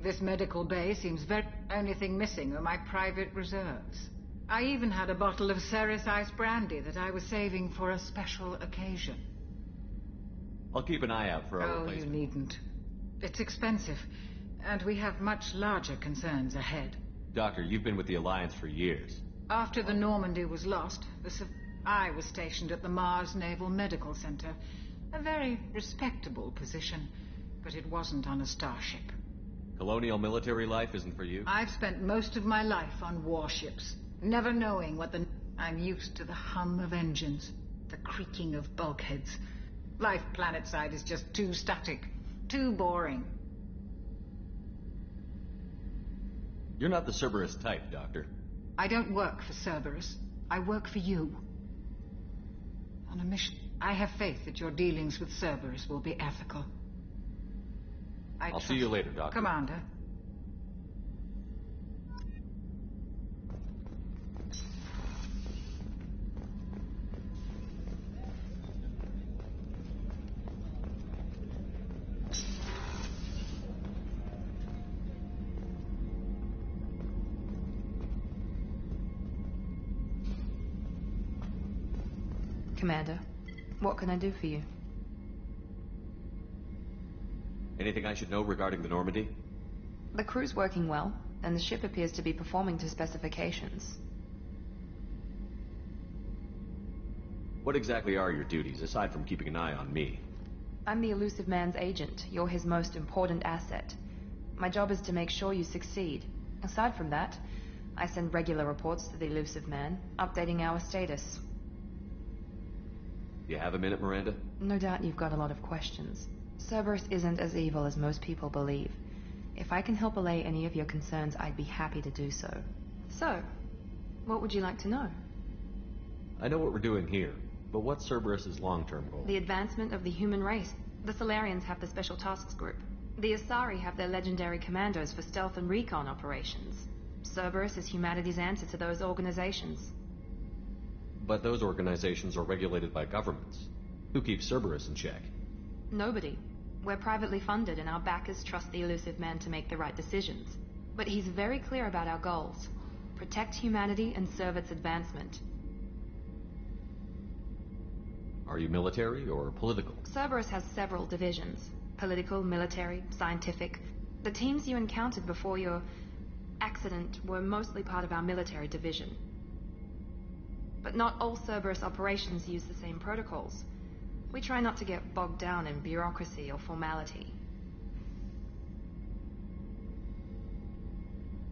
This medical bay seems very... Only thing missing are my private reserves. I even had a bottle of Ceres Ice brandy that I was saving for a special occasion. I'll keep an eye out for a replacement. Oh, you needn't. It's expensive, and we have much larger concerns ahead. Doctor, you've been with the Alliance for years. After the Normandy was lost, I was stationed at the Mars Naval Medical Center. A very respectable position, but it wasn't on a starship. Colonial military life isn't for you? I've spent most of my life on warships, never knowing what the... I'm used to the hum of engines, the creaking of bulkheads. Life planetside is just too static, too boring. You're not the Cerberus type, Doctor. I don't work for Cerberus. I work for you. On a mission. I have faith that your dealings with Cerberus will be ethical. I'll see you later, Doctor. Commander, Commander. What can I do for you? Anything I should know regarding the Normandy? The crew's working well, and the ship appears to be performing to specifications. What exactly are your duties, aside from keeping an eye on me? I'm the Elusive Man's agent. You're his most important asset. My job is to make sure you succeed. Aside from that, I send regular reports to the Elusive Man, updating our status. You have a minute, Miranda? No doubt you've got a lot of questions. Cerberus isn't as evil as most people believe. If I can help allay any of your concerns, I'd be happy to do so. So, what would you like to know? I know what we're doing here, but what's Cerberus's long-term goal? The advancement of the human race. The Solarians have the Special Tasks Group. The Asari have their legendary commandos for stealth and recon operations. Cerberus is humanity's answer to those organizations. But those organizations are regulated by governments. Who keeps Cerberus in check? Nobody. We're privately funded and our backers trust the Elusive Man to make the right decisions. But he's very clear about our goals. Protect humanity and serve its advancement. Are you military or political? Cerberus has several divisions. Political, military, scientific. The teams you encountered before your accident were mostly part of our military division. But not all Cerberus operations use the same protocols. We try not to get bogged down in bureaucracy or formality.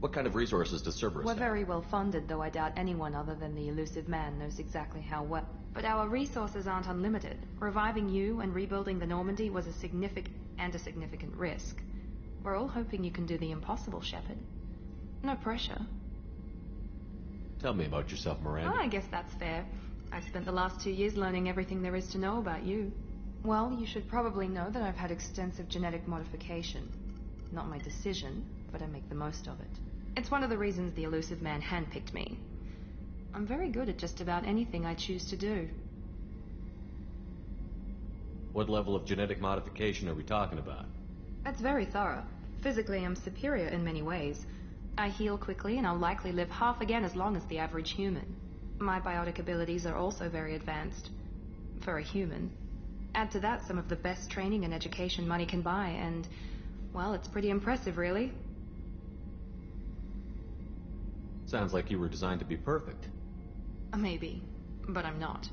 What kind of resources does Cerberus We're have? very well funded, though I doubt anyone other than the Elusive Man knows exactly how well. But our resources aren't unlimited. Reviving you and rebuilding the Normandy was a significant risk. We're all hoping you can do the impossible, Shepard. No pressure. Tell me about yourself, Miranda. Oh, I guess that's fair. I spent the last 2 years learning everything there is to know about you. Well, you should probably know that I've had extensive genetic modification. Not my decision, but I make the most of it. It's one of the reasons the Elusive Man handpicked me. I'm very good at just about anything I choose to do. What level of genetic modification are we talking about? That's very thorough. Physically, I'm superior in many ways. I heal quickly, and I'll likely live half again as long as the average human. My biotic abilities are also very advanced. For a human. Add to that some of the best training and education money can buy, and, well, it's pretty impressive, really. Sounds like you were designed to be perfect. Maybe, but I'm not.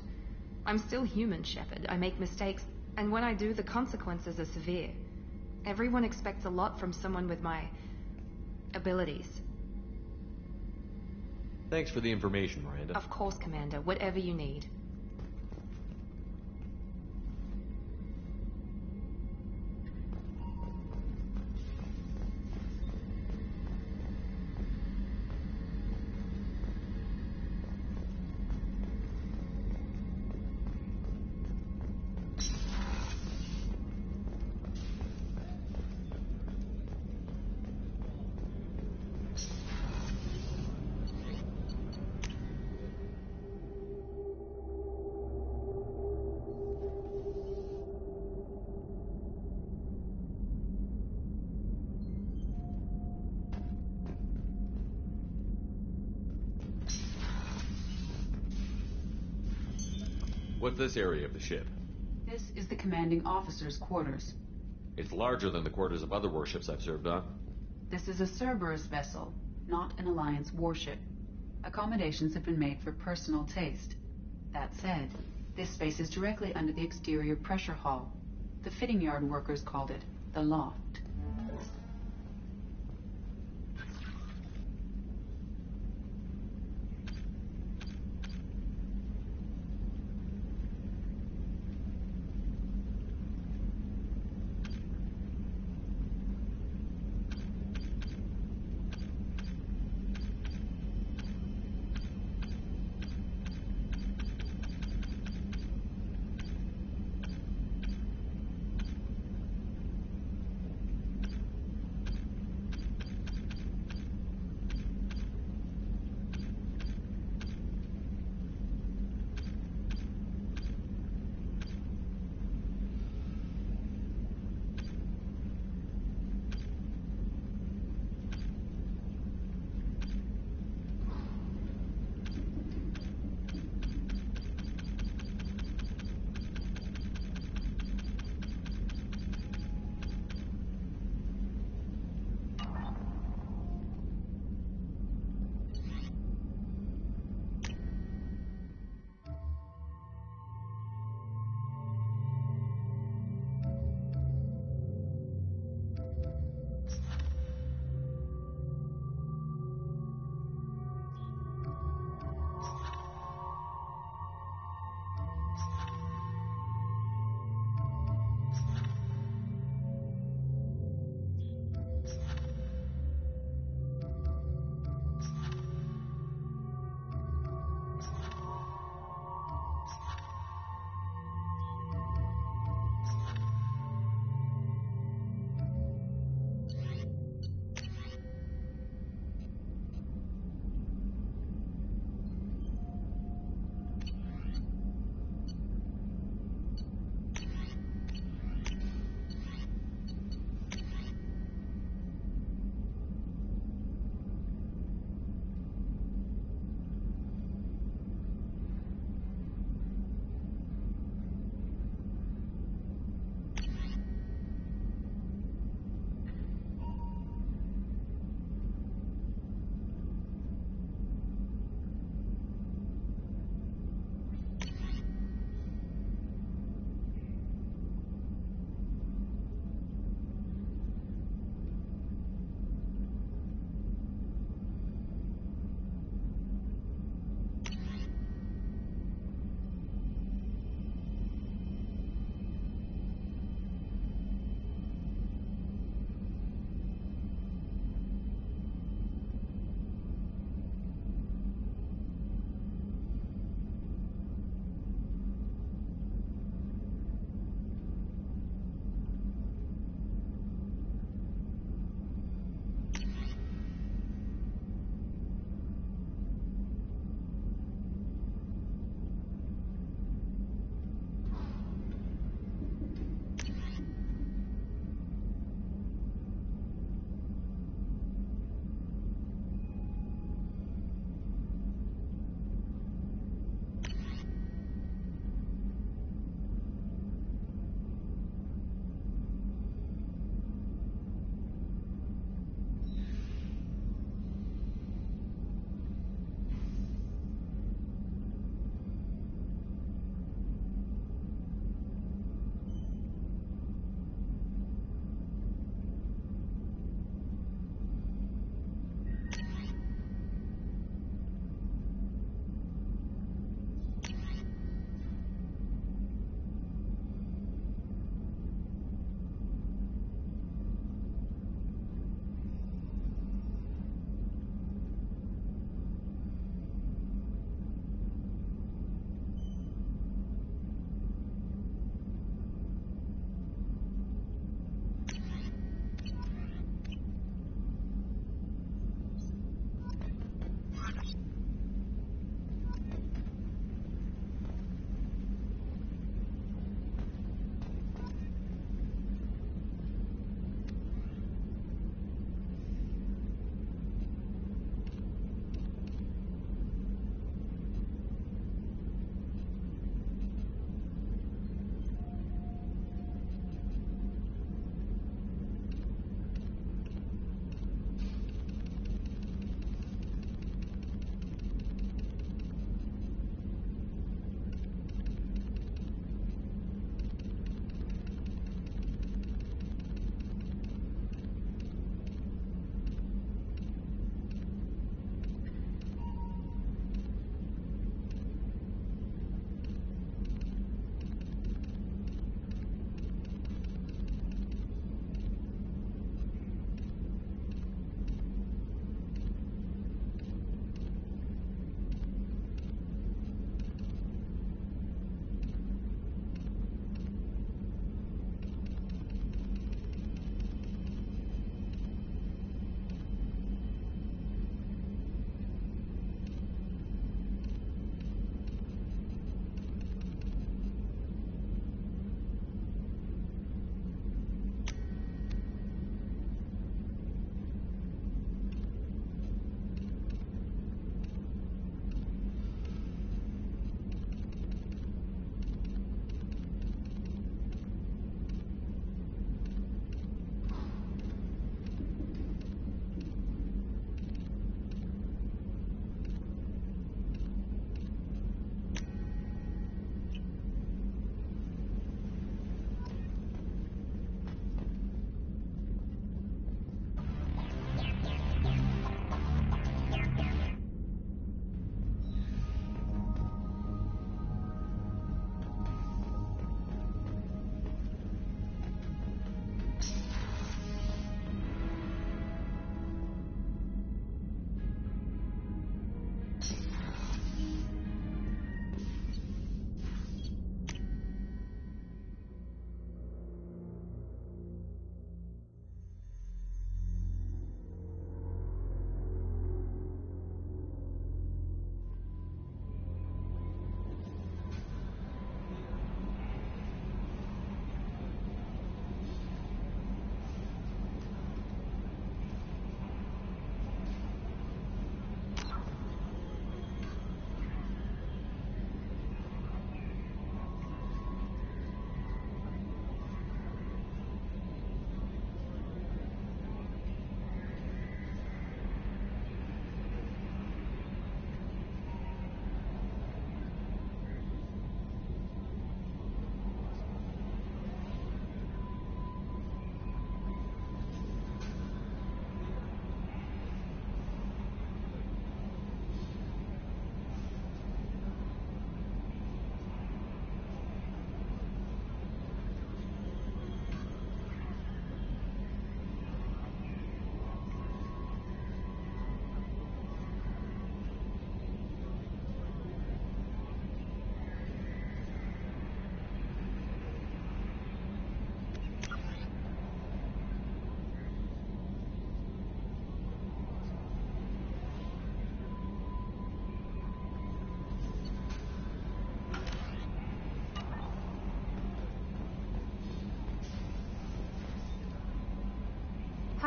I'm still human, Shepard. I make mistakes, and when I do, the consequences are severe. Everyone expects a lot from someone with my abilities. Thanks for the information, Miranda. Of course, Commander. Whatever you need. What's this area of the ship? This is the commanding officer's quarters. It's larger than the quarters of other warships I've served on. This is a Cerberus vessel, not an Alliance warship. Accommodations have been made for personal taste. That said, this space is directly under the exterior pressure hall. The fitting yard workers called it the loft.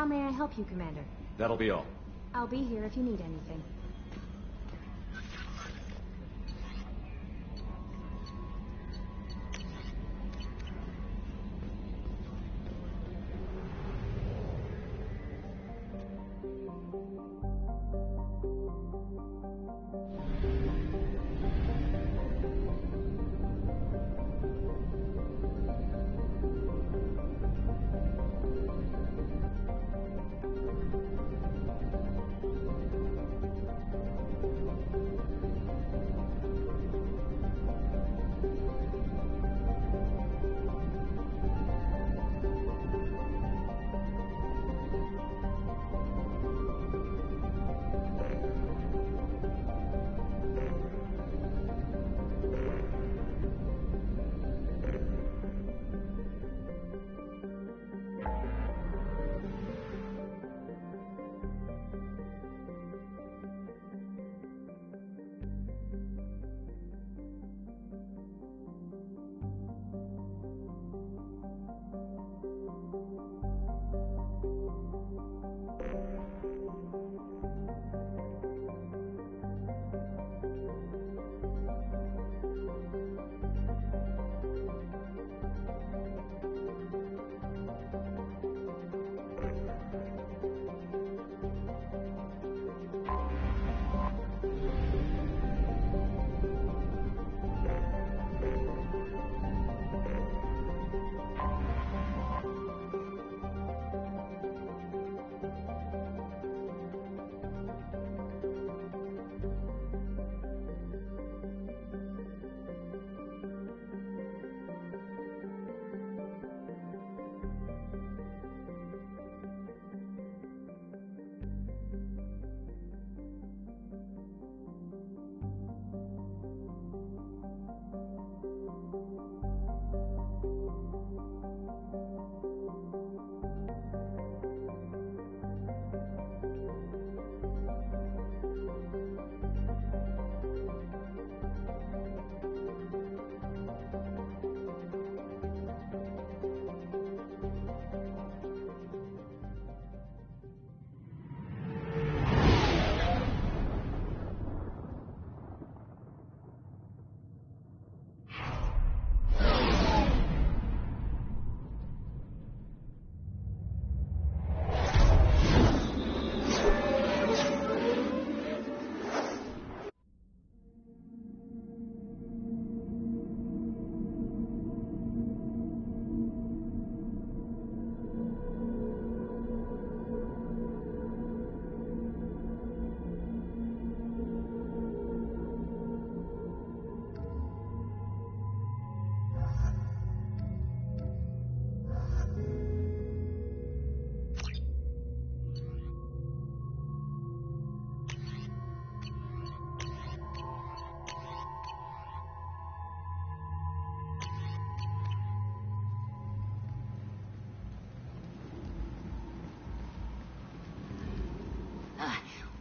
How may I help you, Commander? That'll be all. I'll be here if you need anything.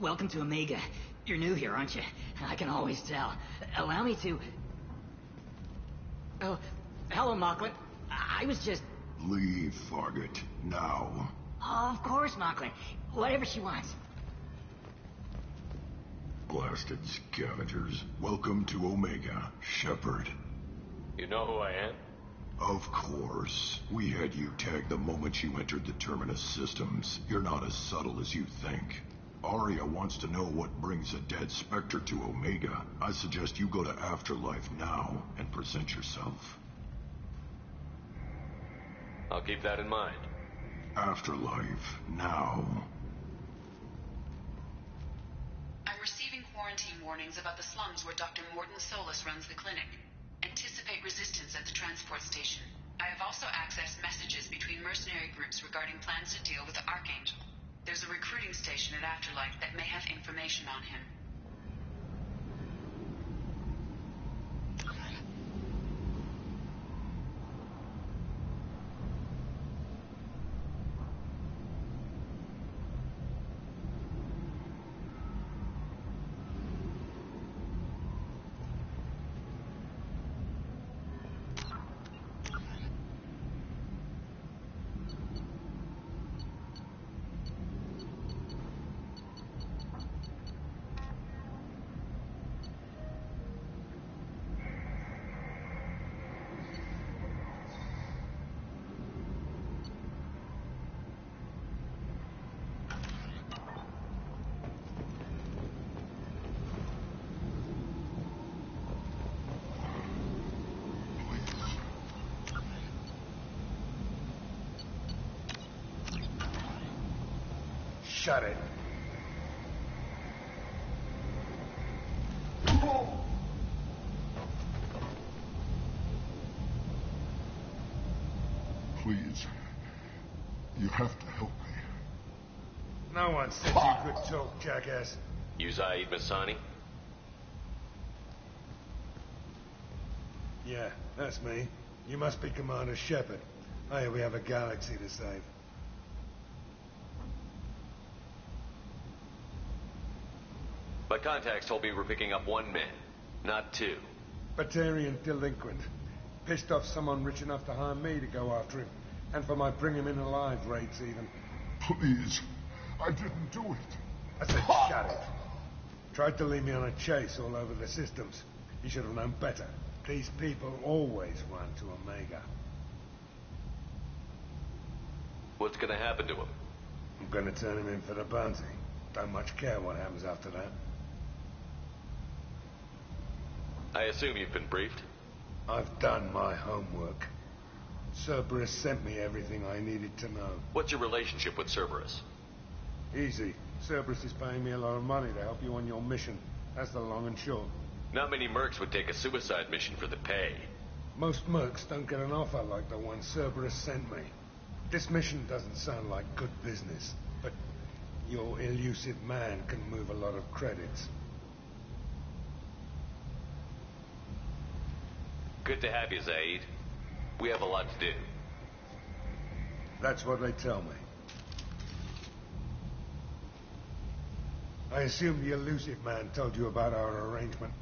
Welcome to Omega. You're new here, aren't you? I can always tell. Allow me to... Oh, hello, Mocklin. I was just... Leave, Fargate. Now. Oh, of course, Mocklin. Whatever she wants. Blasted scavengers. Welcome to Omega, Shepard. You know who I am? Of course. We had you tagged the moment you entered the Terminus systems. You're not as subtle as you think. Arya wants to know what brings a dead Spectre to Omega. I suggest you go to Afterlife now and present yourself. I'll keep that in mind. Afterlife now. I'm receiving quarantine warnings about the slums where Dr. Morton Solus runs the clinic. Anticipate resistance at the transport station. I have also accessed messages between mercenary groups regarding plans to deal with the Archangel. There's a recruiting station at Afterlife that may have information on him. Shut it. Please. You have to help me. No one said you could talk, jackass. You Zaid Masani? Yeah, that's me. You must be Commander Shepard. Hey, we have a galaxy to save. My contacts told me we're picking up 1 man, not 2. Batarian delinquent. Pissed off someone rich enough to hire me to go after him. And for my bring him in alive rates, even. Please. I didn't do it. I said shut it. Tried to lead me on a chase all over the systems. He should have known better. These people always run to Omega. What's gonna happen to him? I'm gonna turn him in for the bounty. Don't much care what happens after that. I assume you've been briefed? I've done my homework. Cerberus sent me everything I needed to know. What's your relationship with Cerberus? Easy. Cerberus is paying me a lot of money to help you on your mission. That's the long and short. Not many mercs would take a suicide mission for the pay. Most mercs don't get an offer like the one Cerberus sent me. This mission doesn't sound like good business, but your elusive man can move a lot of credits. Good to have you, Zaid. We have a lot to do. That's what they tell me. I assume the elusive man told you about our arrangement.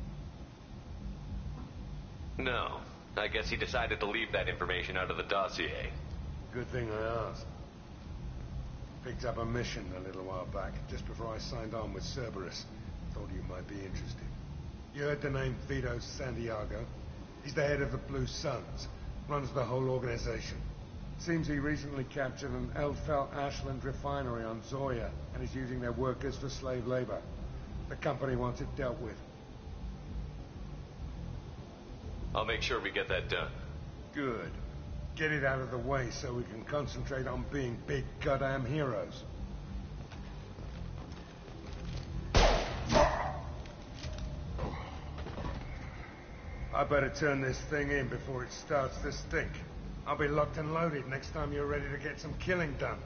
No. I guess he decided to leave that information out of the dossier. Good thing I asked. Picked up a mission a little while back, just before I signed on with Cerberus. Thought you might be interested. You heard the name Vito Santiago? He's the head of the Blue Suns. Runs the whole organization. Seems he recently captured an Eldfell Ashland refinery on Zoya and is using their workers for slave labor. The company wants it dealt with. I'll make sure we get that done. Good. Get it out of the way so we can concentrate on being big goddamn heroes. I better turn this thing in before it starts to stink. I'll be locked and loaded next time you're ready to get some killing done.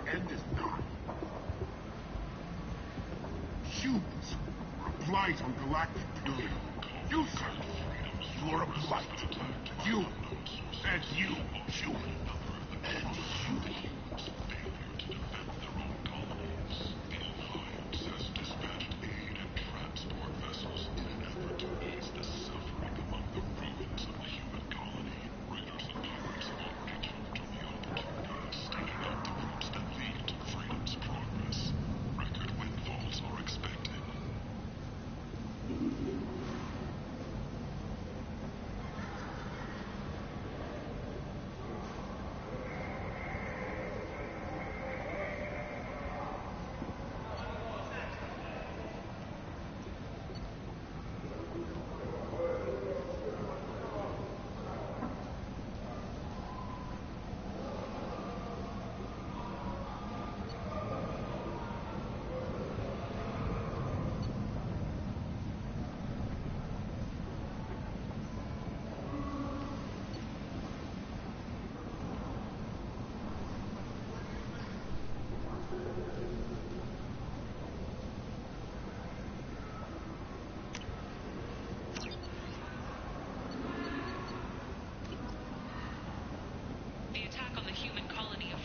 End is not. Humans are a blight on galactic beauty. You, sir, you are a blight. You, and you, human. And you.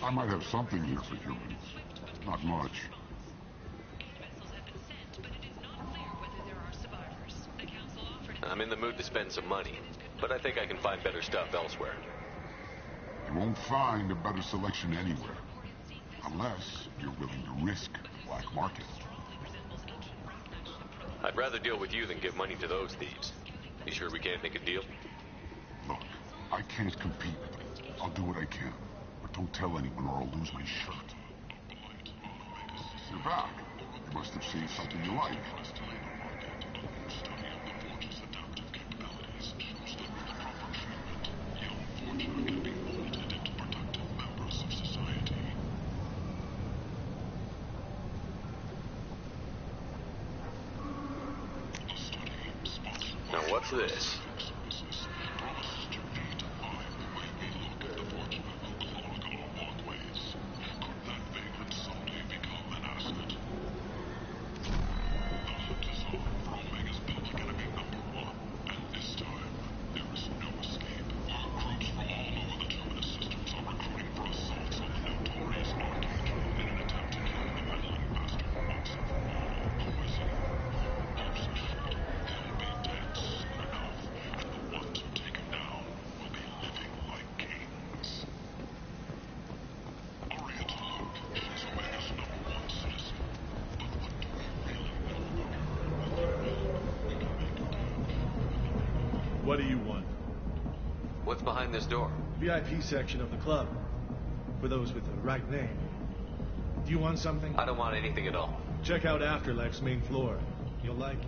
I might have something here for humans. Not much. I'm in the mood to spend some money, but I think I can find better stuff elsewhere. You won't find a better selection anywhere. Unless you're willing to risk the black market. I'd rather deal with you than give money to those thieves. You sure we can't make a deal? Look, I can't compete with them. I'll do what I can. But don't tell anyone or I'll lose my shirt. You're back. You must have seen something you like. Now what's this? What do you want? What's behind this door? VIP section of the club. For those with the right name. Do you want something? I don't want anything at all. Check out Afterlife's main floor. You'll like it.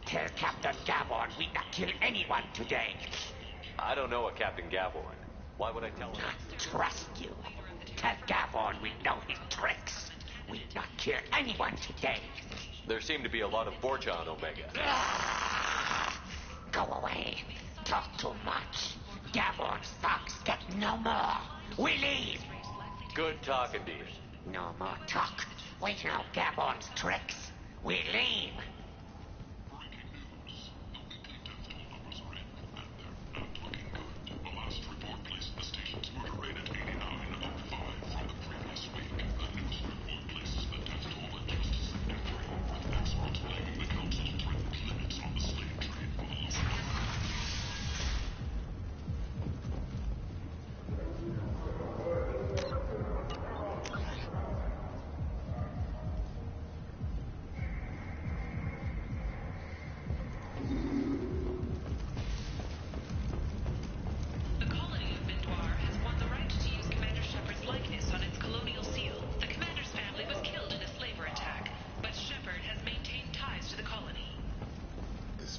Tell Captain Gavon we not kill anyone today. I don't know a Captain Gavorn. Why would I tell him? Trust you. Tell Gavon we know his tricks. We not kill anyone today. There seem to be a lot of Borgia on Omega. Go away. Talk too much. Gavon's thugs get no more. We leave. Good talking to you. No more talk. We know Gavon's tricks. We leave.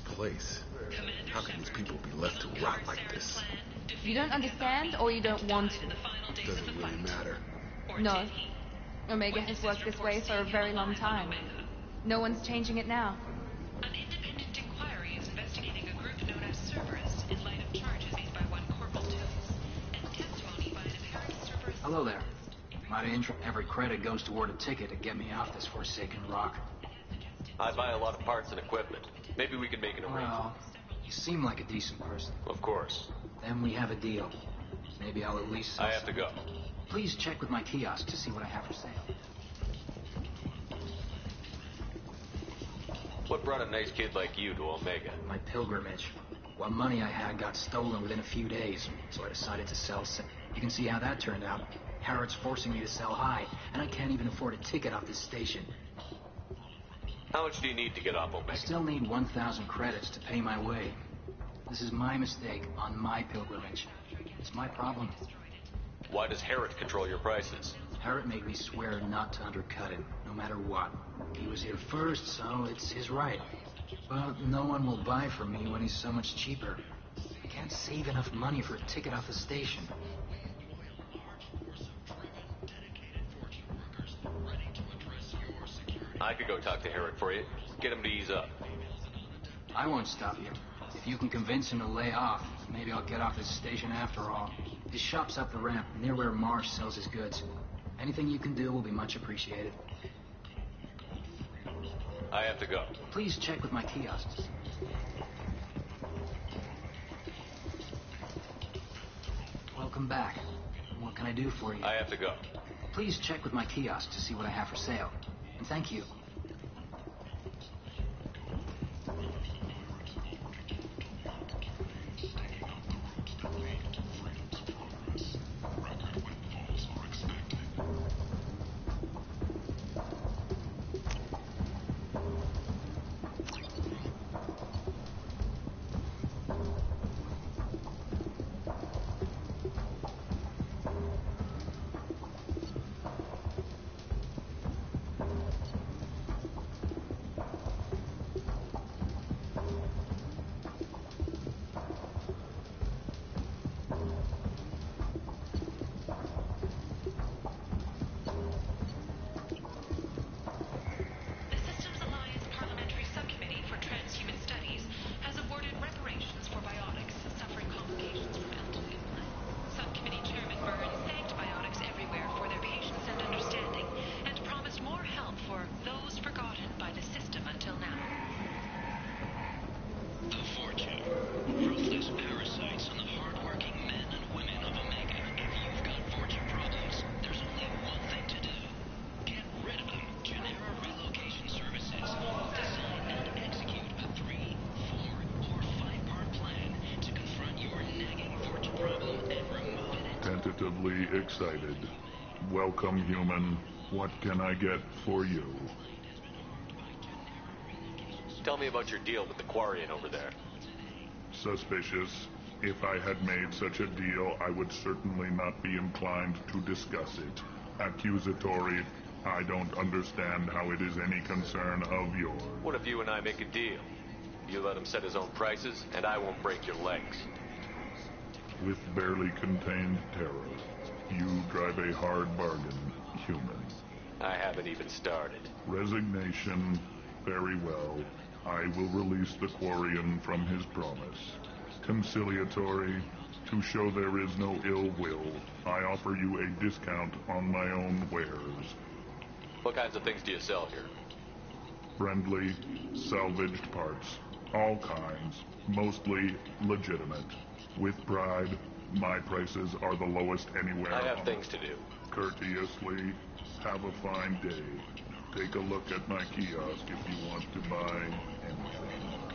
Place. How can these people be left to rot like this? You don't understand, or you don't want to? Doesn't really matter. No. Omega has worked this way for a very long time. No one's changing it now. An independent inquiry is investigating a group known as Cerberus in light of charges made by one Corporal Toombs and testimony by an apparent Cerberus... Hello there. Every credit goes toward a ticket to get me off this forsaken rock. I buy a lot of parts and equipment. Maybe we can make an arrangement. Well, you seem like a decent person. Of course. Then we have a deal. Maybe I'll at least... I have to go. Please check with my kiosk to see what I have for sale. What brought a nice kid like you to Omega? My pilgrimage. What money I had got stolen within a few days, so I decided to sell... You can see how that turned out. Harrod's forcing me to sell high, and I can't even afford a ticket off this station. How much do you need to get off Omega? I still need 1,000 credits to pay my way. This is my mistake on my pilgrimage. It's my problem. Why does Harrod control your prices? Harrod made me swear not to undercut him, no matter what. He was here first, so it's his right. But no one will buy from me when he's so much cheaper. I can't save enough money for a ticket off the station. I could go talk to Harrod for you. Get him to ease up. I won't stop you. If If you can convince him to lay off, maybe I'll get off this station after all. His shop's up the ramp, near where Marsh sells his goods. Anything you can do will be much appreciated. I have to go. Please check with my kiosks. Welcome back. What can I do for you? I have to go. Please check with my kiosk to see what I have for sale. And thank you. Tentatively excited. Welcome, human. What can I get for you? Tell me about your deal with the Quarian over there. Suspicious. If I had made such a deal, I would certainly not be inclined to discuss it. Accusatory. I don't understand how it is any concern of yours. What if you and I make a deal? You let him set his own prices, and I won't break your legs. With barely contained terror, you drive a hard bargain, human. I haven't even started. Resignation. Very well. I will release the Quarian from his promise. Conciliatory. To show there is no ill will, I offer you a discount on my own wares. What kinds of things do you sell here? Friendly, salvaged parts. All kinds. Mostly legitimate. With pride, my prices are the lowest anywhere. I have things to do. Courteously, have a fine day. Take a look at my kiosk if you want to buy anything.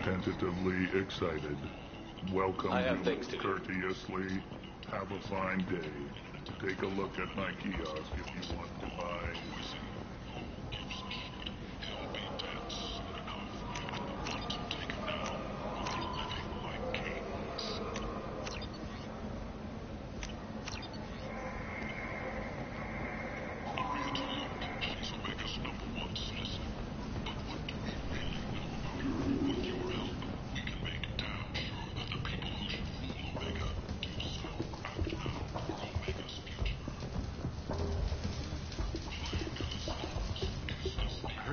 Tentatively excited. Welcome you courteously. Have a fine day. Take a look at my kiosk if you want to buy.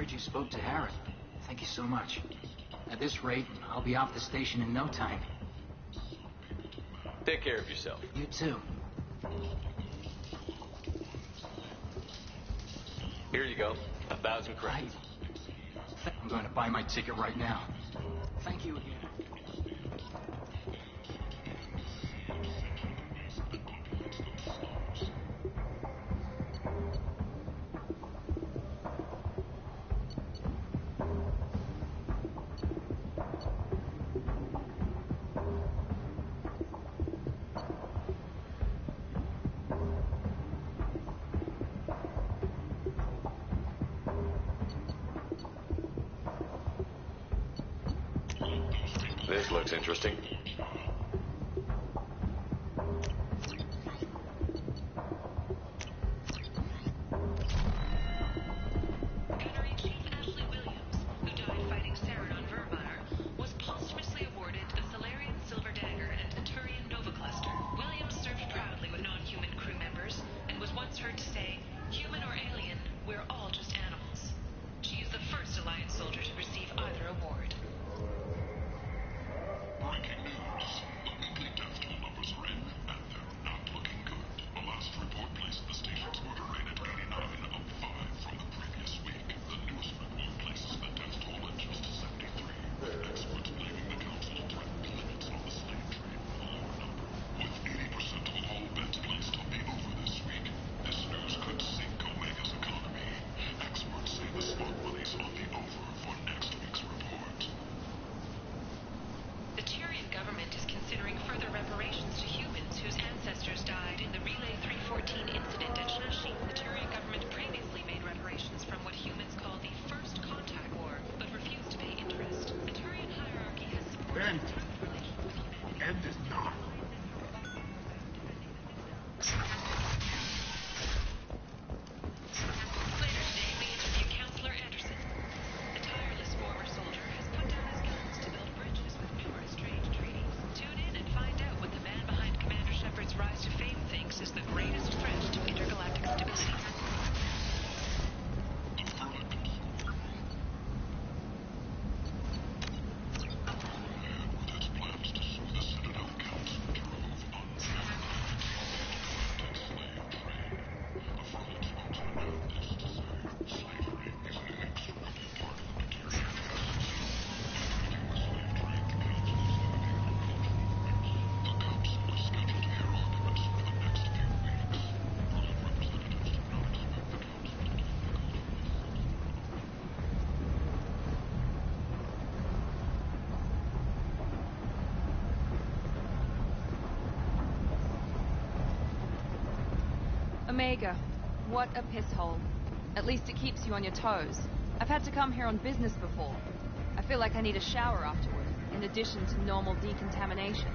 You spoke to Harry. Thank you so much. At this rate, I'll be off the station in no time. Take care of yourself. You too. Here you go. 1,000 credits. I'm going to buy my ticket right now. Thank you again. This looks interesting. Omega, what a piss hole. At least it keeps you on your toes. I've had to come here on business before. I feel like I need a shower afterward, in addition to normal decontamination.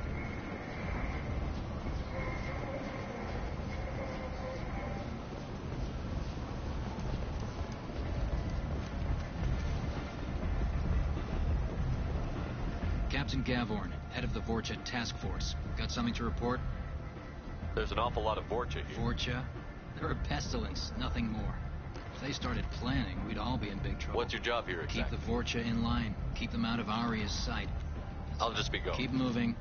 Captain Gavorn, head of the Vorcha Task Force. Got something to report? There's an awful lot of Vorcha here. Vorcha? They're a pestilence, nothing more. If they started planning, we'd all be in big trouble. What's your job here exactly? Keep the Vorcha in line. Keep them out of Aria's sight. I'll just be going. Keep moving.